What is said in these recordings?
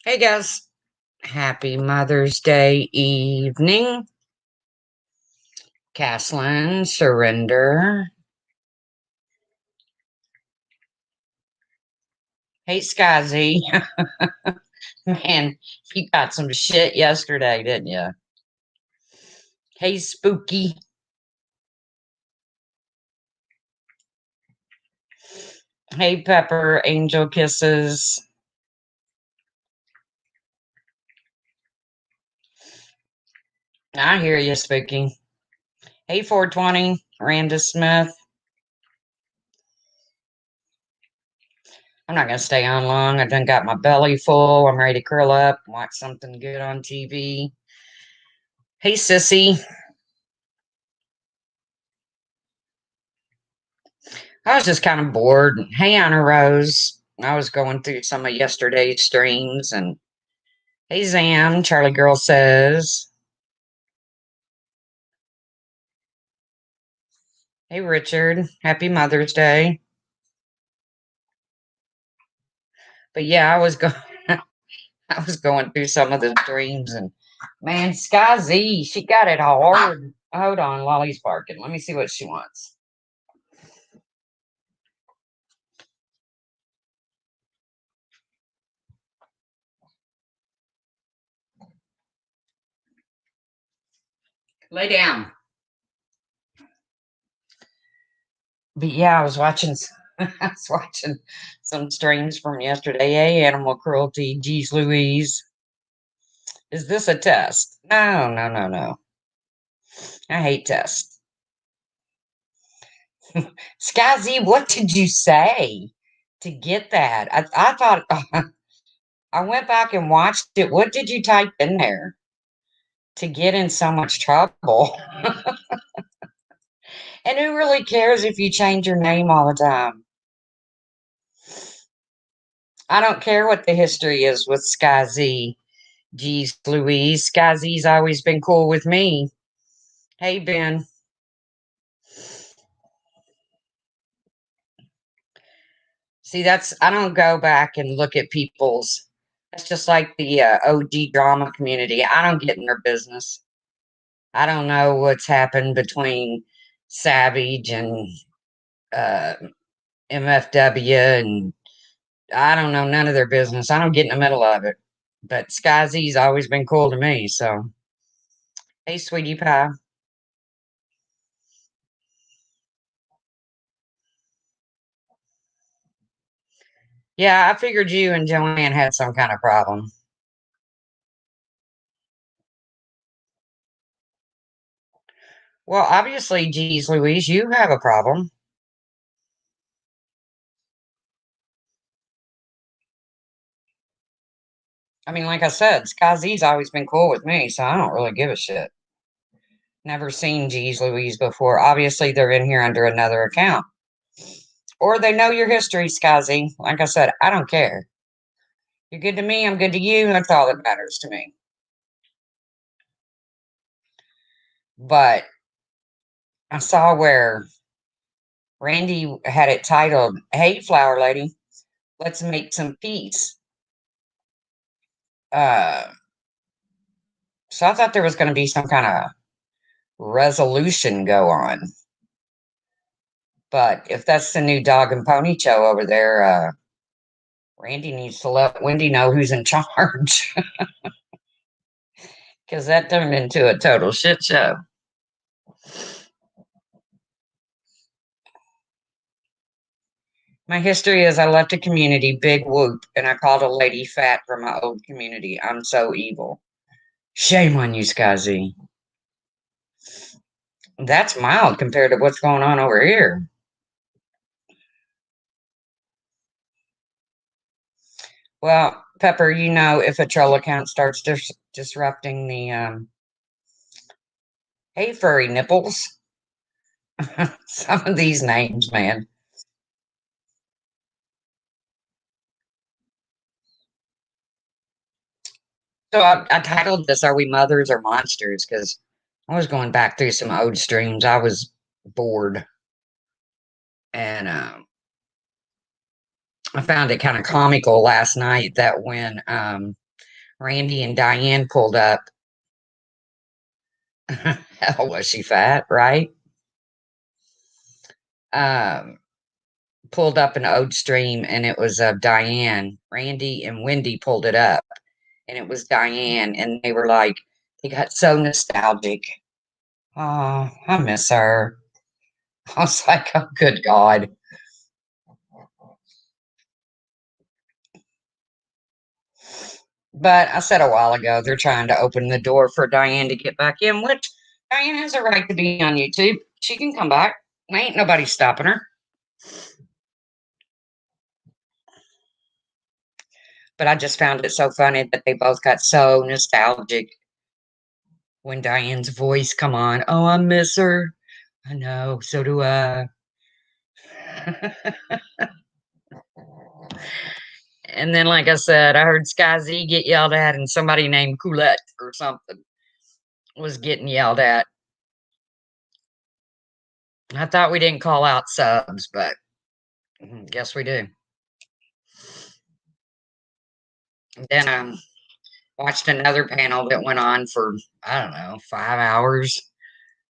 Hey guys, happy Mother's Day evening. Caslin, Surrender. Hey Skazi. Man, you got some shit yesterday, didn't you? Hey Spooky. Hey Pepper, Angel Kisses. I hear you, Spooky. Hey 420, Randa Smith. I'm not gonna stay on long. I done got my belly full. I'm ready to curl up, watch something good on TV. Hey Sissy. I was just kind of bored. Hey, Anna Rose. I was going through some of yesterday's streams and hey, Zam, Charlie Girl says. Hey, Richard. Happy Mother's Day. But yeah, I was going. I was going through some of the streams and man, Sky Z, she got it hard. Hold on, Lolly's barking. Let me see what she wants. Lay down. But yeah, I was watching. I was watching some streams from yesterday. Hey, animal cruelty. Geez, Louise. Is this a test? No, no, no, no. I hate tests. Sky Z, what did you say to get that? I thought I went back and watched it. What did you type in there to get in so much trouble? And who really cares if you change your name all the time? I don't care what the history is with Sky Z. Geez, Louise. Sky Z's always been cool with me. Hey, Ben. See, I don't go back and look at people's. That's just like the OG drama community. I don't get in their business. I don't know what's happened between Savage and uh, MFW, and I don't know none of their business. I don't get in the middle of it. But Sky Z's always been cool to me. So, hey, sweetie pie. Yeah, I figured you and Joanne had some kind of problem. Well, obviously, geez, Louise, you have a problem. I mean, like I said, Sky Z's always been cool with me, so I don't really give a shit. Never seen G's Louise before. Obviously, they're in here under another account. Or they know your history, Sky Z. Like I said, I don't care. You're good to me, I'm good to you. That's all that matters to me. But I saw where Randy had it titled, Hey, Flower Lady, let's make some peace. Uh, so I thought there was going to be some kind of resolution go on. But if that's the new dog and pony show over there, Randy needs to let Wendy know who's in charge because that turned into a total shit show. My history is I left a community, big whoop, and I called a lady fat from my old community. I'm so evil. Shame on you, Skazi. That's mild compared to what's going on over here. Well, Pepper, you know, if a troll account starts disrupting the, hey, furry nipples, some of these names, man. So I titled this "Are We Mothers or Monsters?" because I was going back through some old streams. I was bored, and I found it kind of comical last night that when Randy and Diane pulled up. Hell, was she fat, right? Um, Pulled up an old stream, and it was Diane. Randy and Wendy pulled it up, and it was Diane, and they were like, they got so nostalgic. Oh, I miss her. I was like, oh, good God. But I said a while ago, they're trying to open the door for Diane to get back in, which Diane has a right to be on YouTube. She can come back. Ain't nobody stopping her. But I just found it so funny that they both got so nostalgic when Diane's voice come on. Oh, I miss her. I know, so do I. And then, like I said, I heard Sky Z get yelled at, and somebody named Coulette or something was getting yelled at. I thought we didn't call out subs, but guess we do. Then watched another panel that went on for, I don't know, 5 hours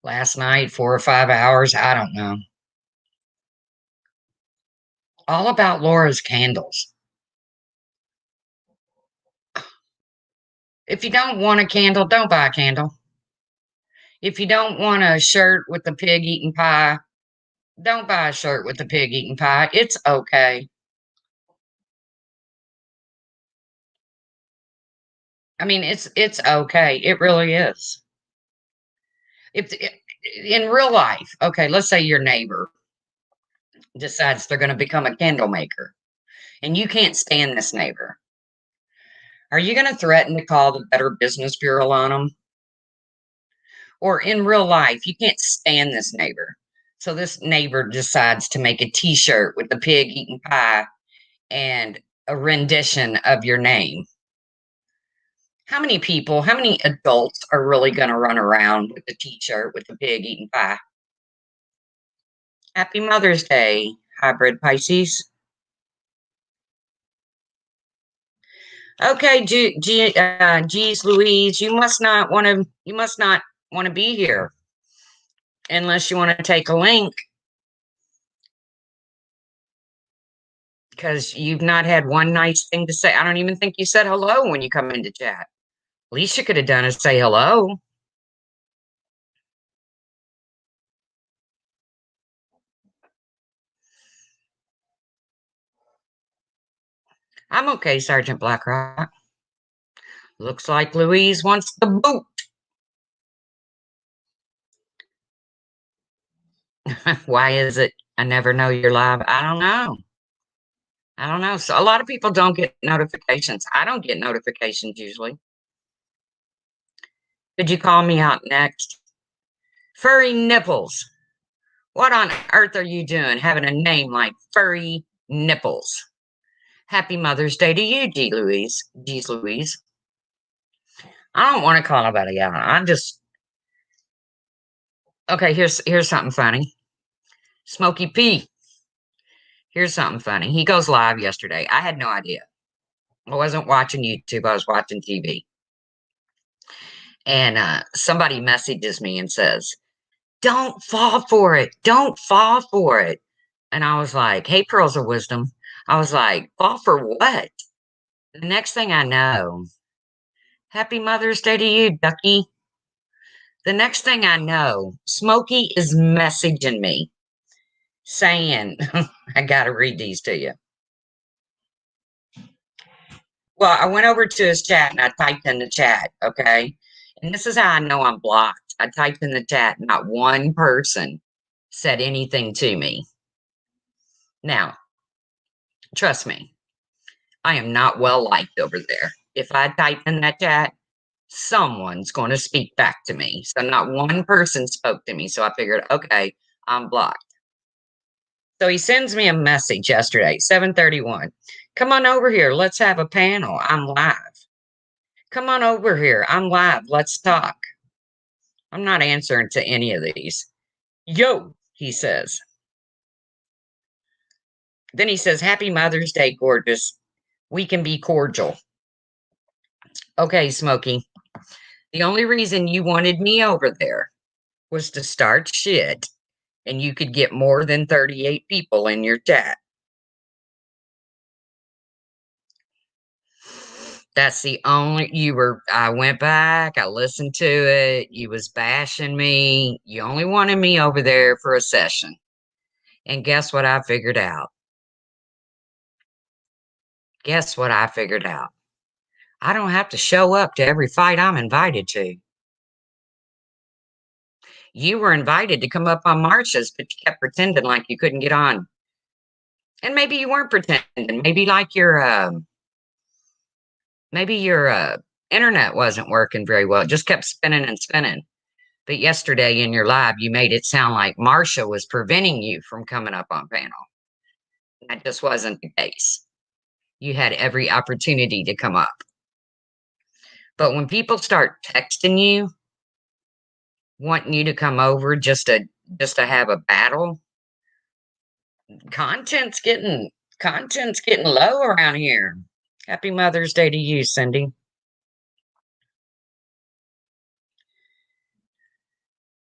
last night, 4 or 5 hours. I don't know. All about Laura's candles. If you don't want a candle, don't buy a candle. If you don't want a shirt with the pig eating pie, don't buy a shirt with the pig eating pie. It's okay. I mean, it's okay. It really is. If in real life, okay, let's say your neighbor decides they're going to become a candle maker, and you can't stand this neighbor. Are you going to threaten to call the Better Business Bureau on them? Or in real life, you can't stand this neighbor. So this neighbor decides to make a t-shirt with the pig eating pie and a rendition of your name. How many people, how many adults are really going to run around with a t-shirt with the pig eating pie? Happy Mother's Day, hybrid Pisces. Okay, geez, Louise, you must not want to. You must not want to be here unless you want to take a link, because you've not had one nice thing to say. I don't even think you said hello when you come into chat. Least you could have done is say hello. I'm okay, Sergeant Blackrock. Looks like Louise wants the boot. Why is it I never know you're live? I don't know. I don't know. So a lot of people don't get notifications. I don't get notifications usually. Could you call me out next? Furry nipples. What on earth are you doing having a name like Furry Nipples? Happy Mother's Day to you, G. Louise. Geez Louise. I don't want to call nobody out. I'm just okay. Here's something funny. Smokey P. Here's something funny. He goes live yesterday. I had no idea. I wasn't watching YouTube. I was watching TV. And somebody messages me and says, "Don't fall for it. Don't fall for it." And I was like, "Hey, Pearls of Wisdom." I was like, "Fall for what?" The next thing I know, Happy Mother's Day to you, Ducky. The next thing I know, Smokey is messaging me saying, I got to read these to you. Well, I went over to his chat and I typed in the chat, okay? And this is how I know I'm blocked. I typed in the chat, not one person said anything to me. Now, trust me, I am not well liked over there. If I type in that chat, someone's going to speak back to me. So not one person spoke to me. So I figured, okay, I'm blocked. So he sends me a message yesterday, 7:31. Come on over here. Let's have a panel. I'm live. Come on over here. I'm live. Let's talk. I'm not answering to any of these. Yo, he says. Then he says, Happy Mother's Day, gorgeous. We can be cordial. Okay, Smokey. The only reason you wanted me over there was to start shit, and you could get more than 38 people in your chat. That's the only I went back, I listened to it, you was bashing me. You only wanted me over there for a session. And guess what I figured out? Guess what I figured out? I don't have to show up to every fight I'm invited to. You were invited to come up on marches, but you kept pretending like you couldn't get on. And maybe you weren't pretending. Maybe your internet wasn't working very well. It just kept spinning and spinning. But yesterday in your live, you made it sound like Marsha was preventing you from coming up on panel. That just wasn't the case. You had every opportunity to come up. But when people start texting you, wanting you to come over just to have a battle, content's getting low around here. Happy Mother's Day to you, Cindy.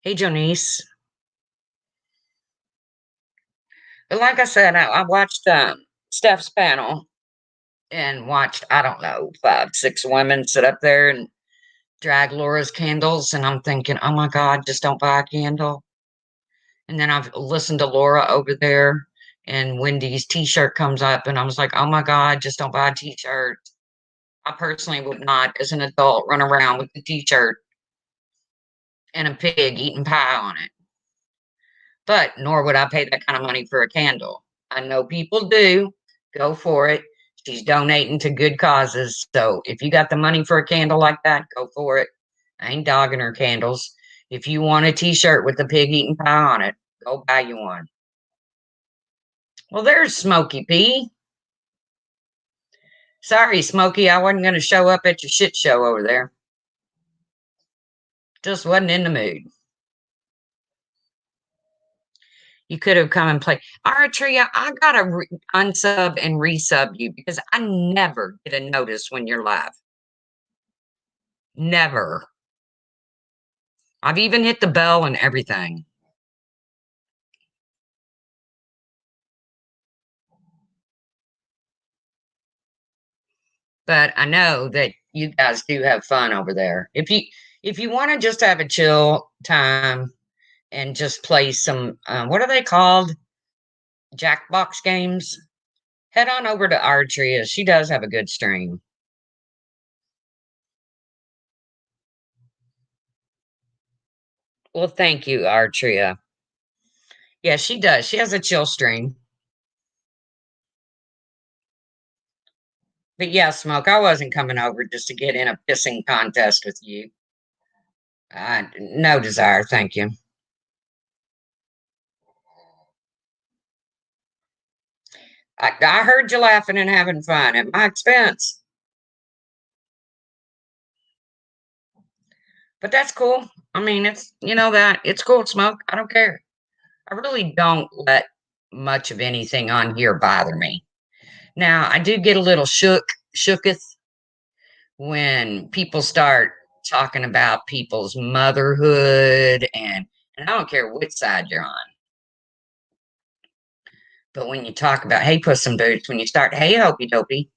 Hey, Jonice. But like I said, I watched Steph's panel and watched, I don't know, 5, 6 women sit up there and drag Laura's candles. And I'm thinking, oh my God, just don't buy a candle. And then I've listened to Laura over there, and Wendy's t-shirt comes up, and I was like, oh my God, just don't buy a t-shirt. I personally would not, as an adult, run around with a t-shirt and a pig eating pie on it. But nor would I pay that kind of money for a candle. I know people do. Go for it. She's donating to good causes. So if you got the money for a candle like that, go for it. I ain't dogging her candles. If you want a t-shirt with the pig eating pie on it, go buy you one. Well, there's Smokey P. Sorry, Smokey, I wasn't going to show up at your shit show over there. Just wasn't in the mood. You could have come and played. Aratria, I got to unsub and resub you because I never get a notice when you're live. Never. I've even hit the bell and everything. But I know that you guys do have fun over there. If you want to just have a chill time and just play some what are they called? Jackbox games. Head on over to Artria. She does have a good stream. Well, thank you, Artria. Yeah, she does. She has a chill stream. But yeah, Smoke, I wasn't coming over just to get in a pissing contest with you. No desire, thank you. I heard you laughing and having fun at my expense. But that's cool. I mean, it's cool, Smoke. I don't care. I really don't let much of anything on here bother me. Now, I do get a little shooketh when people start talking about people's motherhood and I don't care which side you're on. But when you talk about, hey, Puss in Boots, when you start, hey, Hopey Dopey,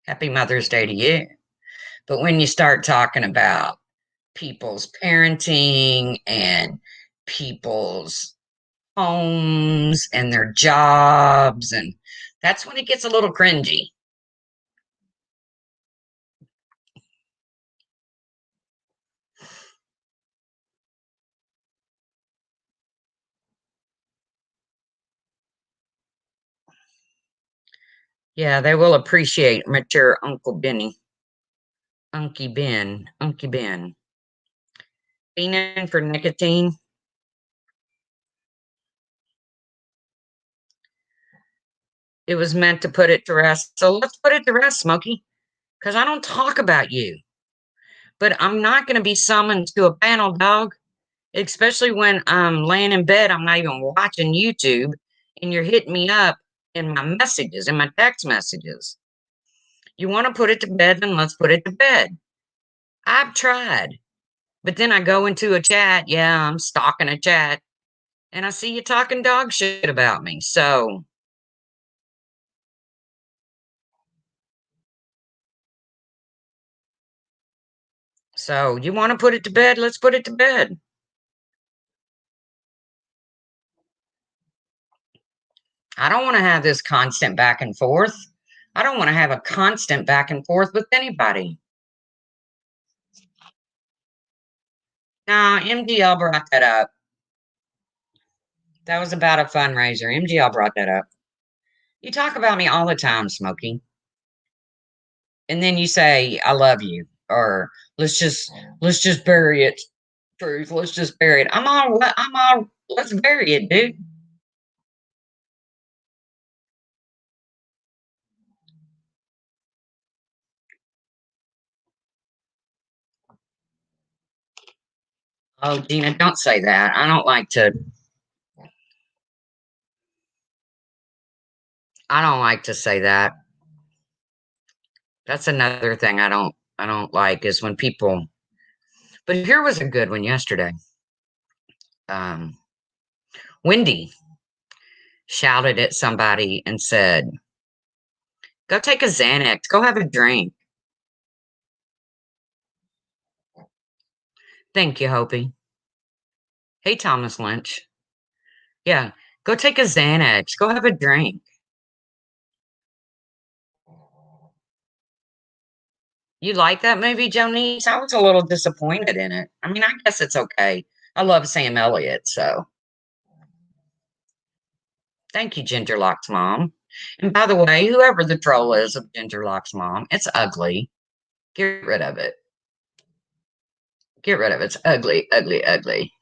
happy Mother's Day to you. But when you start talking about people's parenting and people's homes and their jobs, and that's when it gets a little cringy. Yeah, they will appreciate mature Uncle Benny. Unky Ben. Unky Ben. Fiending for nicotine. It was meant to put it to rest. So let's put it to rest, Smokey. Because I don't talk about you. But I'm not going to be summoned to a panel, dog. Especially when I'm laying in bed, I'm not even watching YouTube, and you're hitting me up in my messages, in my text messages. You want to put it to bed, then let's put it to bed. I've tried. But then I go into a chat. Yeah, I'm stalking a chat. And I see you talking dog shit about me. So you want to put it to bed? Let's put it to bed. I don't want to have this constant back and forth. I don't want to have a constant back and forth with anybody. Now, MGL brought that up. That was about a fundraiser. MGL brought that up. You talk about me all the time, Smokey. And then you say, I love you. Or let's just bury it. Truth. Let's just bury it. I'm all let's bury it, dude. Oh, Gina, don't say that. I don't like to say that. That's another thing I don't like is when people, but here was a good one yesterday. Um Wendy shouted at somebody and said, "Go take a Xanax, go have a drink." Thank you, Hopi. Hey, Thomas Lynch. Yeah, go take a Xanax, go have a drink. You like that movie, Jonice? I was a little disappointed in it. I mean, I guess it's okay. I love Sam Elliott, so thank you, Gingerlock's mom. And by the way, whoever the troll is of Gingerlock's mom, it's ugly. Get rid of it. Get rid of it. It's ugly, ugly, ugly.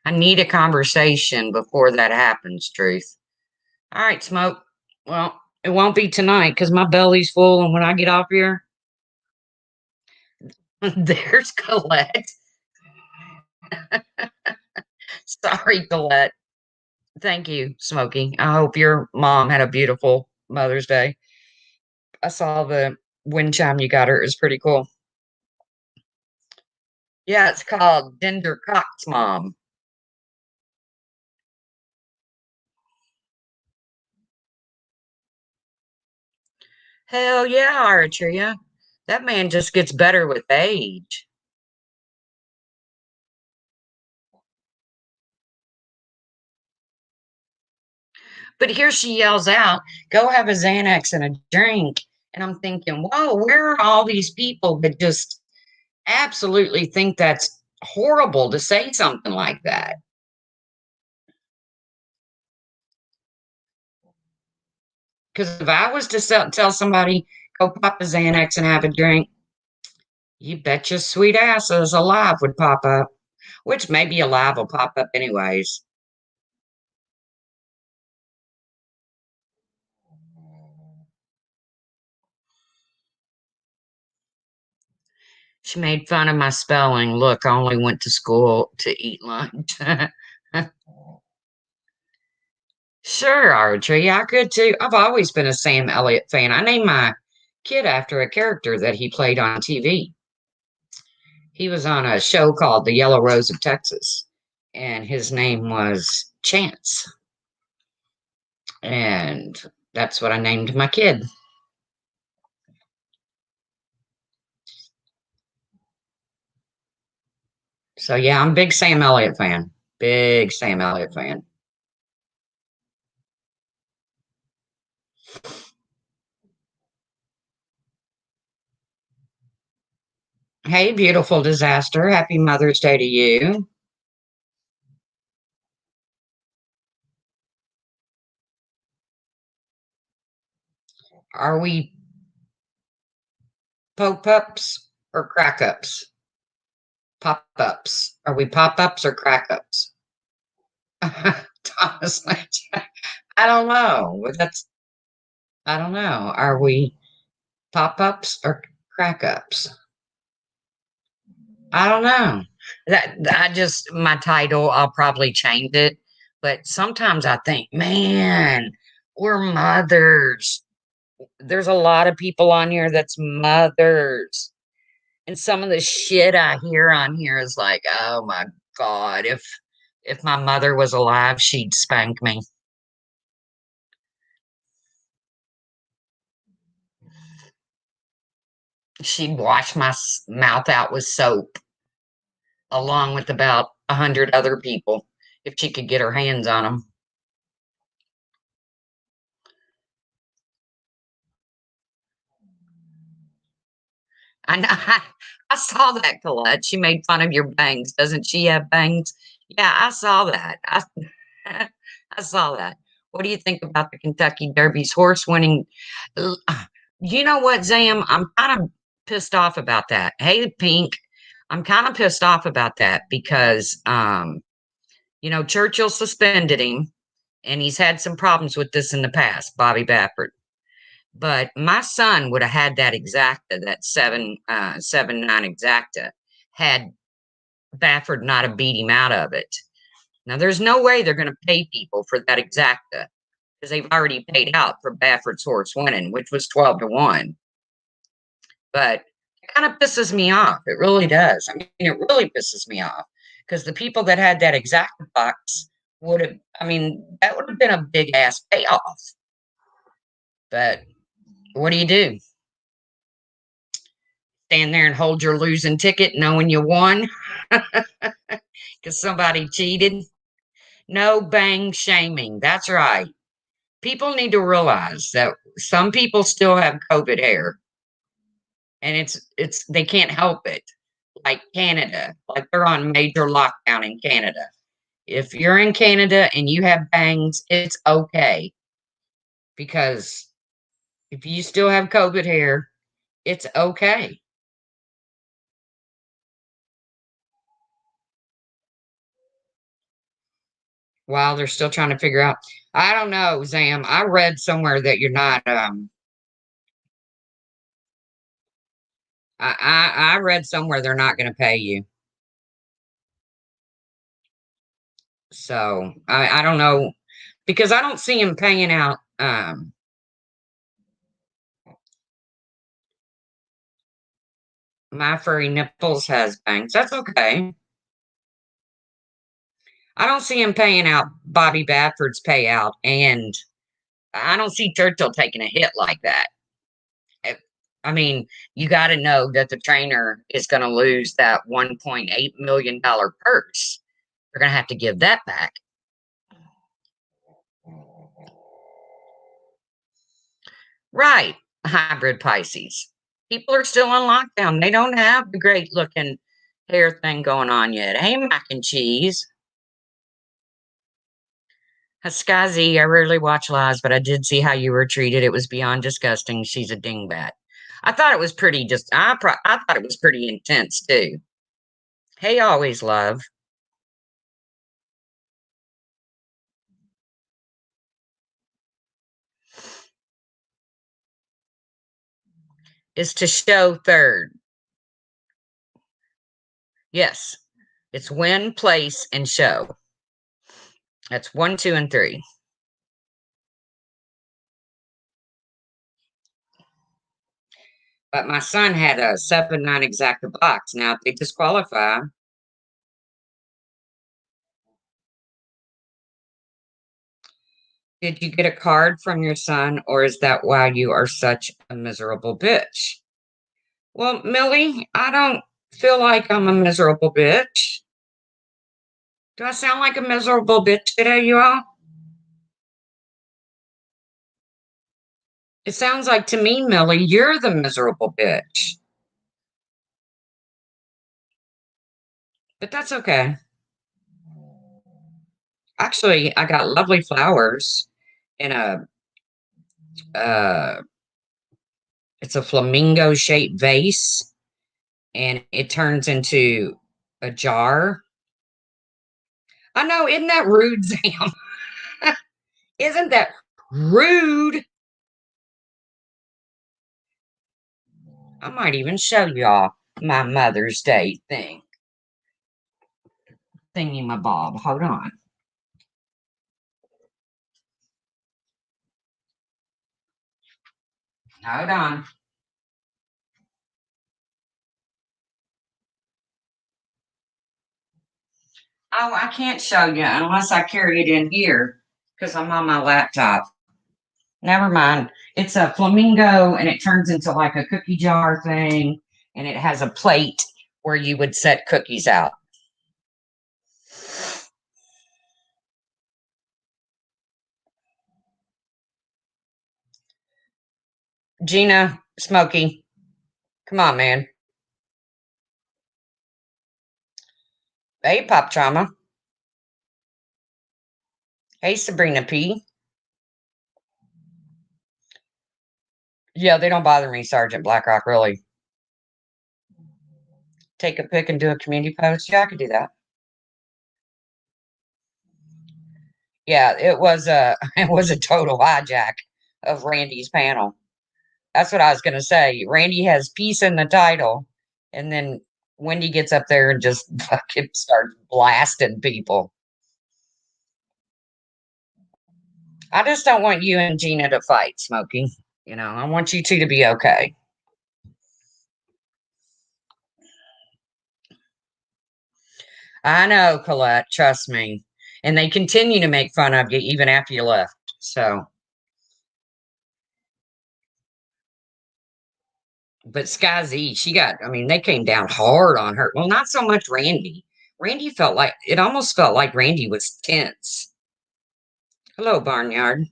I need a conversation before that happens, Truth. All right, Smoke. Well, it won't be tonight because my belly's full, and when I get off here, there's Colette. Sorry, Colette. Thank you, Smokey. I hope your mom had a beautiful Mother's Day. I saw the wind chime you got her. It was pretty cool. Yeah, it's called Ginger Cox Mom. Hell yeah, Artria. That man just gets better with age. But here she yells out, "Go have a Xanax and a drink." And I'm thinking, whoa, where are all these people that just absolutely think that's horrible to say something like that? Because if I was to tell somebody, go pop a Xanax and have a drink, you bet your sweet asses alive would pop up, which maybe alive will pop up anyways. She made fun of my spelling. Look, I only went to school to eat lunch. Sure, Archie, I could too. I've always been a Sam Elliott fan. I named my kid after a character that he played on TV. He was on a show called The Yellow Rose of Texas, and his name was Chance. And that's what I named my kid. So yeah, I'm a big Sam Elliott fan. Big Sam Elliott fan. Hey, beautiful disaster. Happy Mother's Day to you. Are we poke ups or crack ups? Pop ups. Are we pop ups or crack ups? Thomas Lynch. I don't know. I don't know. Are we pop ups or crack ups? I don't know. That I just my title. I'll probably change it, But sometimes I think, man, we're mothers. There's a lot of people on here that's mothers. And some of the shit I hear on here is like, oh my God, if my mother was alive, she'd spank me. She'd wash my mouth out with soap, along with about 100 other people, if she could get her hands on them. I know. I saw that, Colette. She made fun of your bangs. Doesn't she have bangs? Yeah, I saw that. I saw that. What do you think about the Kentucky Derby's horse winning? You know what, Zam? I'm kind of pissed off about that. Hey, Pink, I'm kind of pissed off about that because, Churchill suspended him, and he's had some problems with this in the past, Bobby Baffert. But my son would have had that exacta, that 7-9 exacta, had Baffert not have beat him out of it. Now, there's no way they're going to pay people for that exacta because they've already paid out for Baffert's horse winning, which was 12-1. But it kind of pisses me off. It really does. I mean, it really pisses me off because the people that had that exacta box would have, I mean, that would have been a big ass payoff. But what do you do? Stand there and hold your losing ticket knowing you won because somebody cheated? No bang shaming. That's right. People need to realize that some people still have COVID hair, and it's they can't help it. Like Canada, like they're on major lockdown in Canada. If you're in Canada and you have bangs, it's okay because if you still have COVID hair, it's okay. While they're still trying to figure out, I don't know, Zam. I read somewhere that you're not. I read somewhere they're not going to pay you. So I don't know because I don't see him paying out. My furry nipples has bangs. That's okay. I don't see him paying out Bobby Baffert's payout, and I don't see Churchill taking a hit like that. If- I mean, you got to know that the trainer is going to lose that $1.8 million purse. They're going to have to give that back. Right, hybrid Pisces. People are still on lockdown. They don't have the great looking hair thing going on yet. Hey, mac and cheese. Haskazi, I rarely watch lives, but I did see how you were treated. It was beyond disgusting. She's a dingbat. I thought it was pretty I thought it was pretty intense too. Hey, always love is to show third. Yes, it's win, place, and show. That's 1, 2, and 3. But my son had a 7-9 exacta box. Now, if they disqualify, did you get a card from your son, or is that why you are such a miserable bitch? Well, Millie, I don't feel like I'm a miserable bitch. Do I sound like a miserable bitch today, you all? It sounds like to me, Millie, you're the miserable bitch. But that's okay. Actually, I got lovely flowers in a uh it's a flamingo shaped vase and it turns into a jar. I know, isn't that rude, Sam? Isn't that rude? I might even show y'all my Mother's Day thingy my bob. Hold on. Hold on. Oh, I can't show you unless I carry it in here because I'm on my laptop. Never mind. It's a flamingo and it turns into like a cookie jar thing and it has a plate where you would set cookies out. Gina, Smokey, come on, man. Hey, Pop Trauma. Hey, Sabrina P. Yeah, they don't bother me, Sergeant Blackrock, really. Take a pic and do a community post. Yeah, I could do that. Yeah, it was a it was a total hijack of Randy's panel. That's what I was gonna say. Randy has peace in the title, and then Wendy gets up there and just fucking starts blasting people. I just don't want you and Gina to fight, Smokey. You know, I want you two to be okay. I know, Colette, trust me. And they continue to make fun of you even after you left. So, but Sky Z, I mean, they came down hard on her. Well, not so much Randy. Randy felt like, it almost felt like Randy was tense. Hello, Barnyard.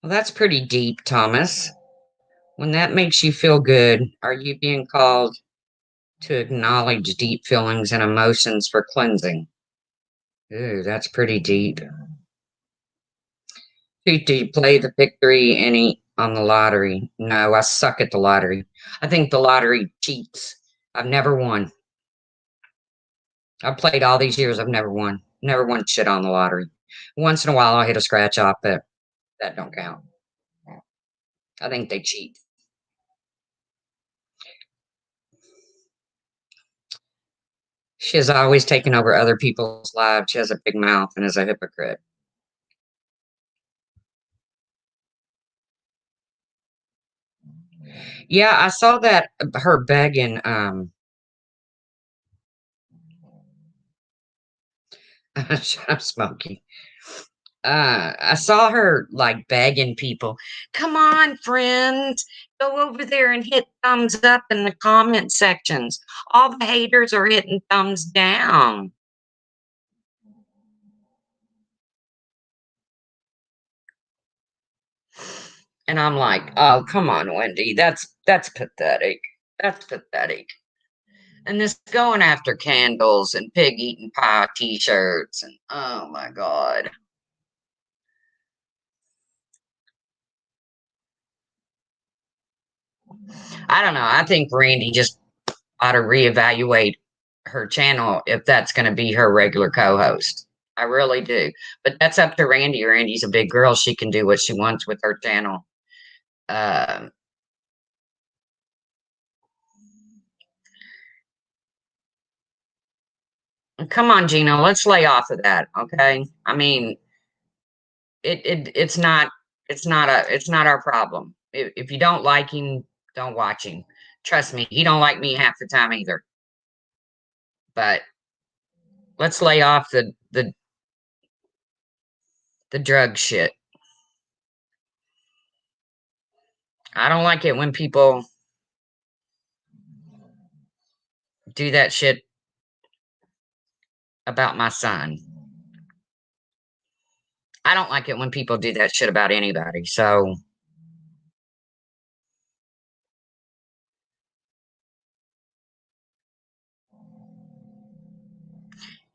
Well, that's pretty deep, Thomas. When that makes you feel good, are you being called to acknowledge deep feelings and emotions for cleansing? Ooh, that's pretty deep. Do you play the victory any on the lottery? No, I suck at the lottery. I think the lottery cheats. I've never won. I've played all these years. I've never won. Never won shit on the lottery. Once in a while, I'll hit a scratch off, but that don't count. I think they cheat. She has always taken over other people's lives. She has a big mouth and is a hypocrite. Yeah, I saw that her begging. Shut up, Smokey. I saw her like begging people, come on, friends, go over there and hit thumbs up in the comment sections. All the haters are hitting thumbs down. And I'm like, oh, come on, Wendy. That's pathetic. That's pathetic. And this going after candles and pig eating pie t-shirts and oh my god. I don't know. I think Randy just ought to reevaluate her channel if that's going to be her regular co-host. I really do. But that's up to Randy. Randy's a big girl. She can do what she wants with her channel. Um, Come on, Gino. Let's lay off of that. Okay. I mean, it's not our problem. If you don't like him, don't watch him. Trust me, he don't like me half the time either. But let's lay off the drug shit. I don't like it when people do that shit about my son. I don't like it when people do that shit about anybody. So,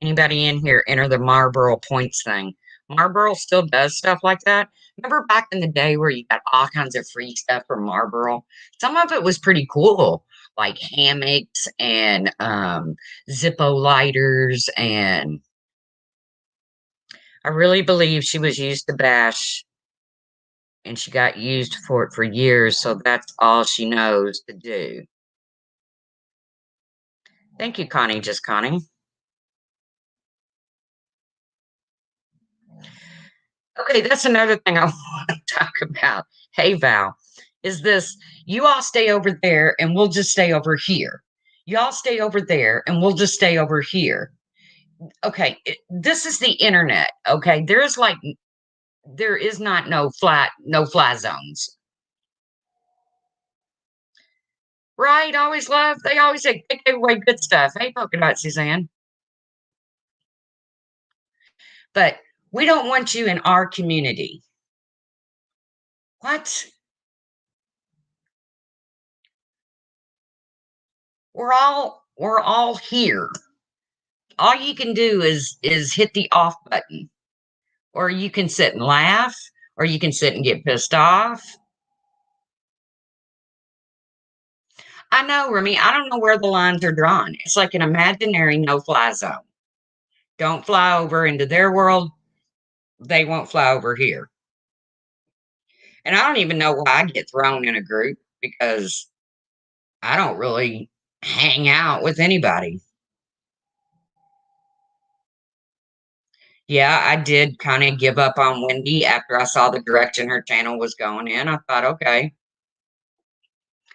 anybody in here enter the Marlboro points thing? Marlboro still does stuff like that. Remember back in the day where you got all kinds of free stuff from Marlboro? Some of it was pretty cool, like hammocks and Zippo lighters. And I really believe she was used to bash and she got used for it for years. So that's all she knows to do. Thank you, Connie, just Connie. Okay, that's another thing I want to talk about. Hey, Val, is this you all stay over there and we'll just stay over here. Y'all stay over there and we'll just stay over here. Okay, this is the internet. Okay, there is not no fly zones. Right? Always love. They always say take away good stuff. Hey, polka dot Suzanne. But we don't want you in our community. What? We're all here. All you can do is hit the off button, or you can sit and laugh, or you can sit and get pissed off. I know, Remy. I don't know where the lines are drawn. It's like an imaginary no-fly zone. Don't fly over into their world. They won't fly over here. And I don't even know why I get thrown in a group because I don't really hang out with anybody. Yeah, I did kind of give up on Wendy after I saw the direction her channel was going in. I thought, okay.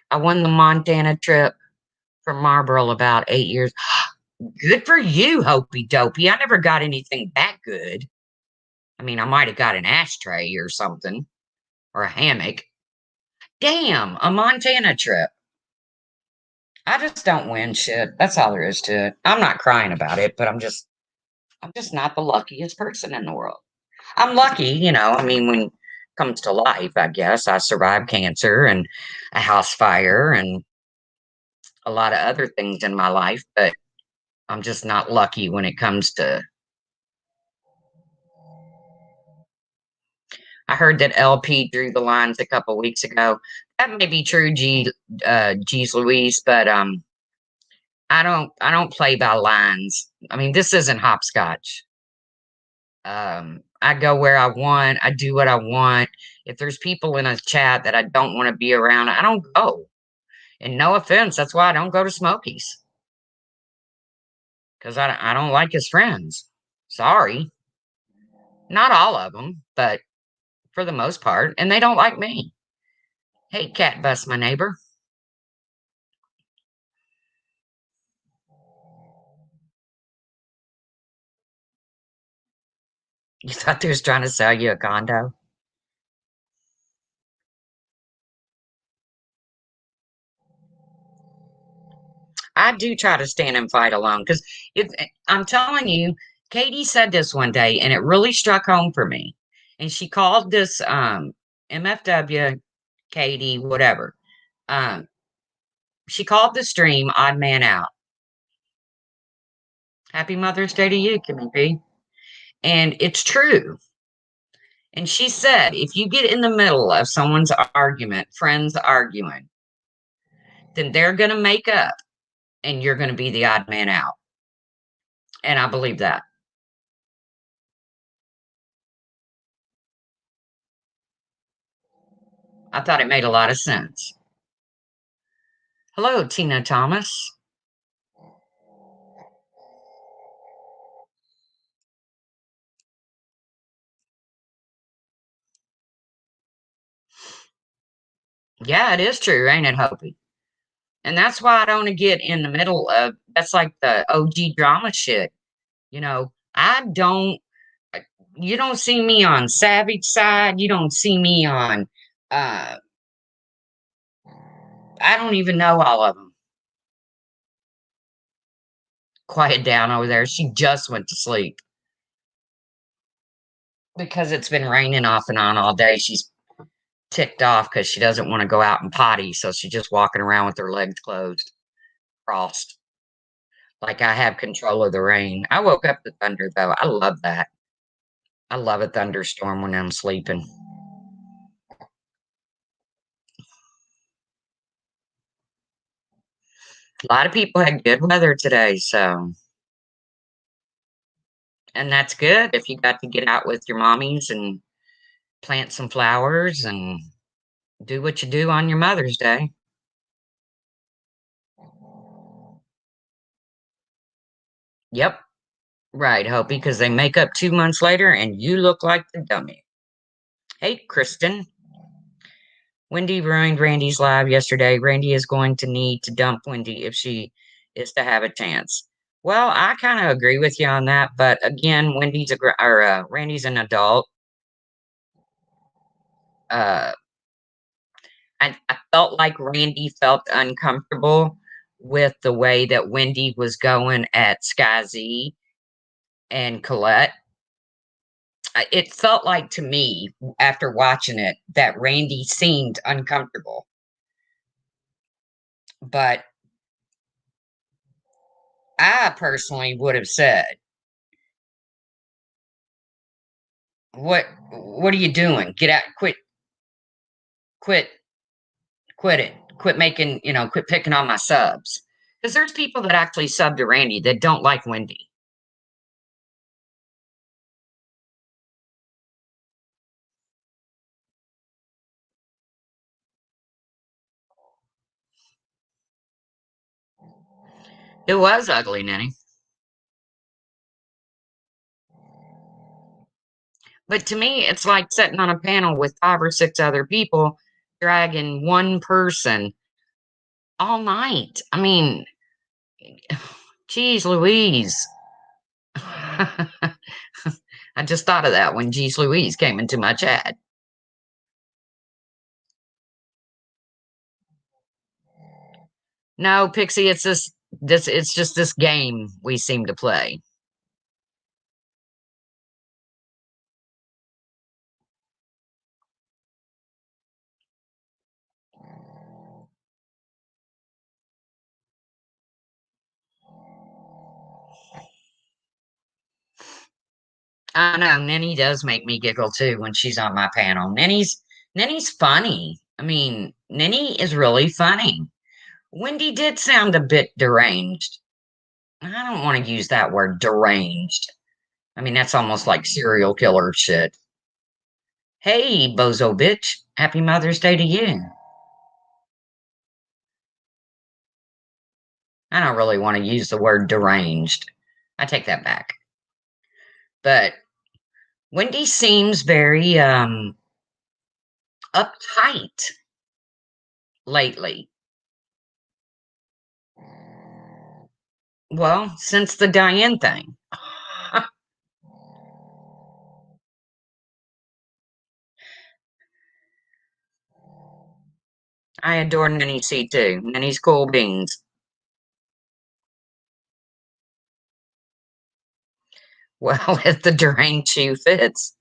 I won the Montana trip from Marlboro about 8 years. Good for you, Hopey Dopey. I never got anything that good. I mean, I might have got an ashtray or something, or a hammock. Damn, a Montana trip. I just don't win shit. That's all there is to it. I'm not crying about it, but I'm just not the luckiest person in the world. I'm lucky, I mean, when it comes to life, I guess. I survived cancer and a house fire and a lot of other things in my life, but I'm just not lucky when it comes to. I heard that LP drew the lines a couple weeks ago. That may be true, geez Louise, but I don't play by lines. I mean, this isn't hopscotch. I go where I want. I do what I want. If there's people in a chat that I don't want to be around, I don't go. And no offense, that's why I don't go to Smokies because I don't like his friends. Sorry, not all of them, but for the most part, and they don't like me. Hey, cat bust my neighbor. You thought they was trying to sell you a condo? I do try to stand and fight alone because I'm telling you, Katie said this one day and it really struck home for me. And she called this MFW Katie, whatever. Um, she called the stream Odd Man Out. Happy Mother's Day to you, Kimmy P. And it's true. And she said, if you get in the middle of someone's argument, friends arguing, then they're going to make up and you're going to be the odd man out. And I believe that. I thought it made a lot of sense. Hello, Tina Thomas. Yeah, it is true, ain't it, Hopi? And that's why I don't get in the middle of that's like the OG drama shit. I don't you don't see me on Savage side, you don't see me on uh I don't even know all of them. Quiet down over there. She just went to sleep. Because it's been raining off and on all day. She's ticked off because she doesn't want to go out and potty, so she's just walking around with her legs closed, crossed. Like I have control of the rain. I woke up to thunder though. I love that. I love a thunderstorm when I'm sleeping. A lot of people had good weather today, so and that's good if you got to get out with your mommies and plant some flowers and do what you do on your Mother's Day. Yep. Right, Hopi, because they make up 2 months later and you look like the dummy. Hey, Kristen. Wendy ruined Randy's live yesterday. Randy is going to need to dump Wendy if she is to have a chance. Well, I kind of agree with you on that, but again, Randy's an adult. Uh, I felt like Randy felt uncomfortable with the way that Wendy was going at Sky Z and Colette. It felt like to me after watching it that Randy seemed uncomfortable. But I personally would have said, what are you doing? Get out, quit quit it. Quit making, quit picking on my subs. Because there's people that actually sub to Randy that don't like Wendy. It was ugly, Nenny. But to me, it's like sitting on a panel with 5 or 6 other people, dragging one person all night. I mean, geez Louise. I just thought of that when geez Louise came into my chat. No, Pixie, it's this it's just this game we seem to play. I know Nenny does make me giggle too when she's on my panel. Nenny's funny. I mean, Nenny is really funny. Wendy did sound a bit deranged. I don't want to use that word deranged. I mean, that's almost like serial killer shit. Hey, bozo bitch. Happy Mother's Day to you. I don't really want to use the word deranged. I take that back. But Wendy seems very uptight lately. Well, since the Diane thing. I adore Nanny C too. Nanny's cool beans. Well, if the deranged shoe fits.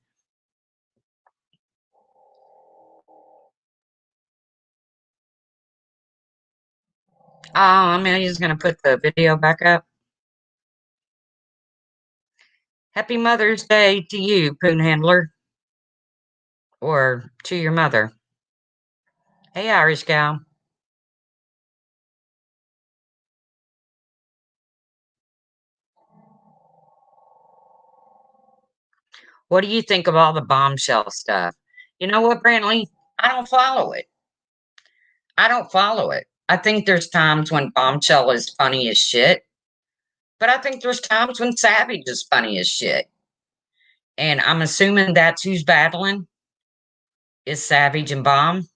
Oh, Amelia's gonna put the video back up. Happy Mother's Day to you, Poon Handler. Or to your mother. Hey, Irish gal. What do you think of all the bombshell stuff? You know what, Brantley? I don't follow it. I don't follow it. I think there's times when bombshell is funny as shit, but I think there's times when Savage is funny as shit. And I'm assuming that's who's battling is Savage and Bomb.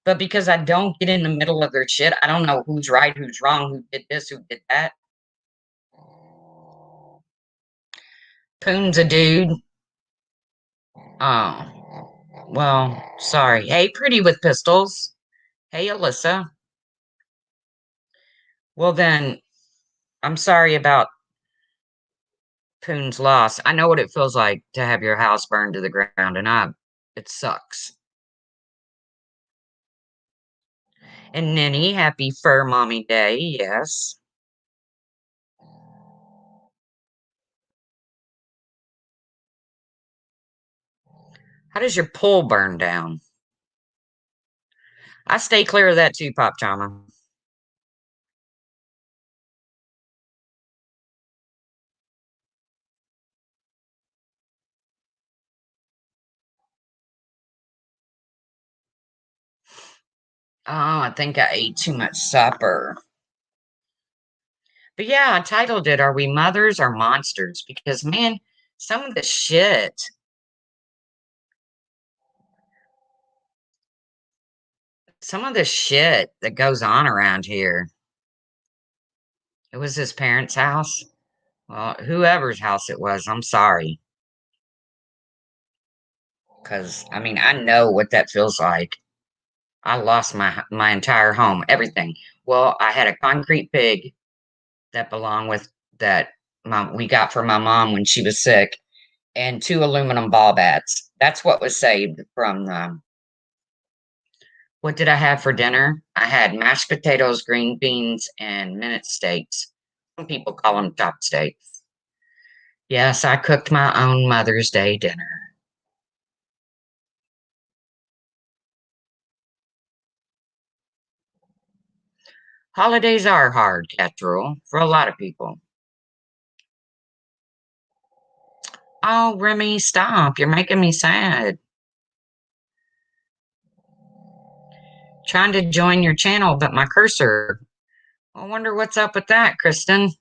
But because I don't get in the middle of their shit, I don't know who's right, who's wrong, who did this, who did that. Poon's a dude. Oh, well, sorry. Hey, Pretty with Pistols. Hey, Alyssa. Well, then, I'm sorry about Poon's loss. I know what it feels like to have your house burned to the ground, and it sucks. And Ninny, happy Fur Mommy Day. Yes. How does your pole burn down? I stay clear of that too, Pop Chama. Oh, I think I ate too much supper. But yeah, I titled it, Are We Mothers or Monsters? Because, man, some of the shit, some of the shit that goes on around here. It was his parents' house. Well, whoever's house it was, I'm sorry. Because, I mean, I know what that feels like. I lost my entire home, everything. Well, I had a concrete pig that belonged with that we got for my mom when she was sick, and two aluminum ball bats. That's what was saved from the. What did I have for dinner? I had mashed potatoes, green beans, and minute steaks. Some people call them chop steaks. Yes, I cooked my own Mother's Day dinner. Holidays are hard, Catrol, for a lot of people. Oh, Remy, stop. You're making me sad. Trying to join your channel, but my cursor. I wonder what's up with that, Kristen.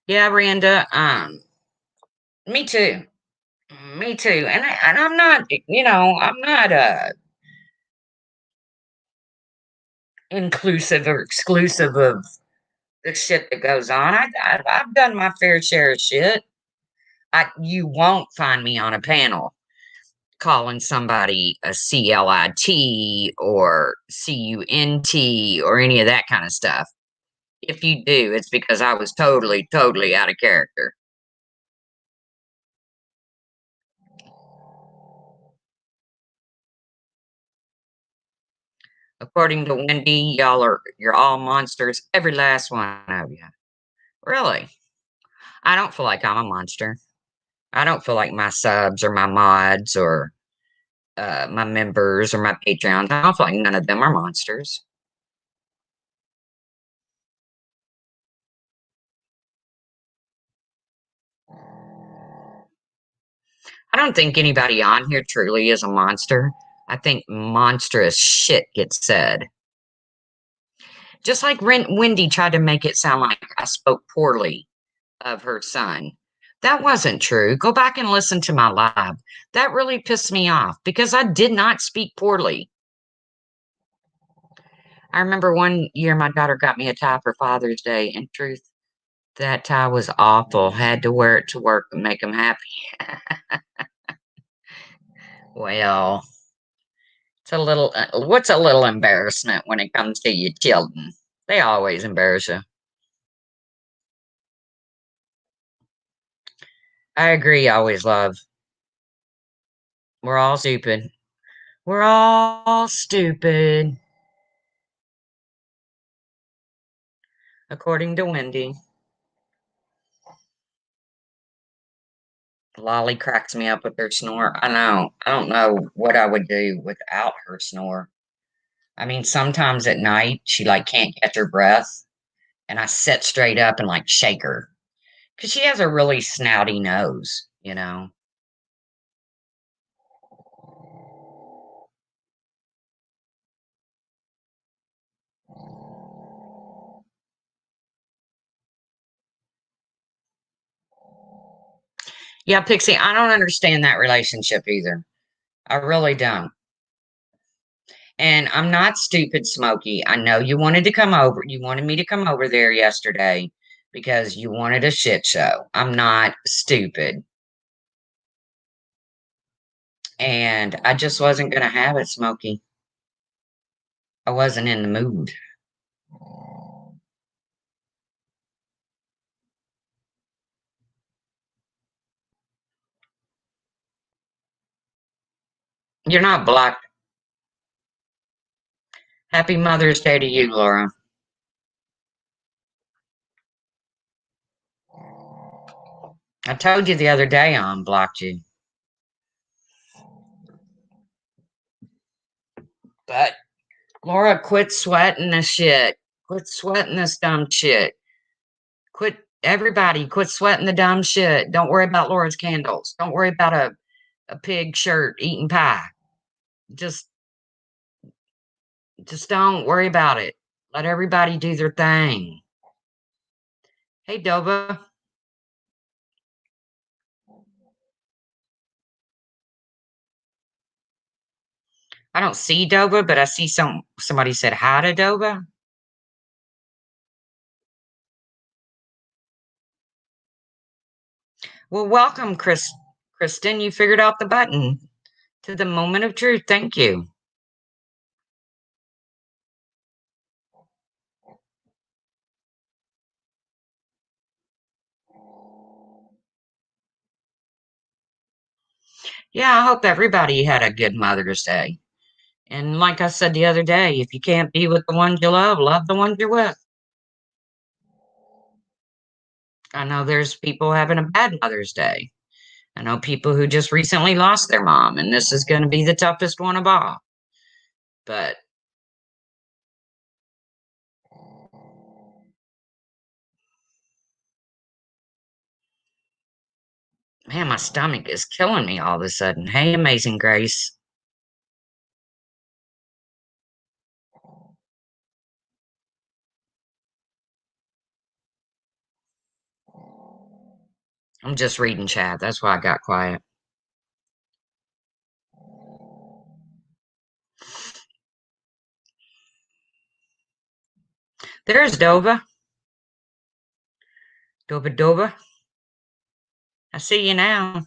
Yeah, Randa. Me too. Me too. And I'm not, I'm not inclusive or exclusive of the shit that goes on. I've done my fair share of shit. You won't find me on a panel calling somebody a CLIT or CUNT or any of that kind of stuff. If you do, it's because I was totally, totally out of character. According to Wendy, you're all monsters, every last one of you. Really? I don't feel like I'm a monster. I don't feel like my subs or my mods or my members or my Patreons. I don't feel like none of them are monsters. I don't think anybody on here truly is a monster. I think monstrous shit gets said. Just like Wendy tried to make it sound like I spoke poorly of her son. That wasn't true. Go back and listen to my live. That really pissed me off because I did not speak poorly. I remember one year my daughter got me a tie for Father's Day. In truth, that tie was awful. Had to wear it to work and make them happy. Well, it's a little, what's a little embarrassment when it comes to your children? They always embarrass you. I agree, always love. We're all stupid. We're all stupid, according to Wendy. Lolly cracks me up with her snore. I know. I don't know what I would do without her snore. I mean, sometimes at night she like can't catch her breath, and I sit straight up and like shake her because she has a really snouty nose. Yeah, Pixie, I don't understand that relationship either. I really don't. And I'm not stupid, Smokey. I know you wanted to come over. You wanted me to come over there yesterday because you wanted a shit show. I'm not stupid. And I just wasn't going to have it, Smokey. I wasn't in the mood. You're not blocked. Happy Mother's Day to you, Laura. I told you the other day I unblocked you. But Laura, quit sweating this shit. Quit sweating this dumb shit. Everybody, quit sweating the dumb shit. Don't worry about Laura's candles. Don't worry about a pig shirt eating pie. Just Just don't worry about it. Let everybody do their thing. Hey, Dova. I don't see Dova, but I see somebody said hi to Dova. Well, welcome, Kristen. You figured out the button to the moment of truth. Thank you. Yeah, I hope everybody had a good Mother's Day. And like I said the other day, if you can't be with the ones you love the ones you're with. I know there's people having a bad Mother's Day. I know people who just recently lost their mom, and this is going to be the toughest one of all. But man, my stomach is killing me all of a sudden. Hey, Amazing Grace. I'm just reading chat. That's why I got quiet. There's Dova. Dova Dova. I see you now.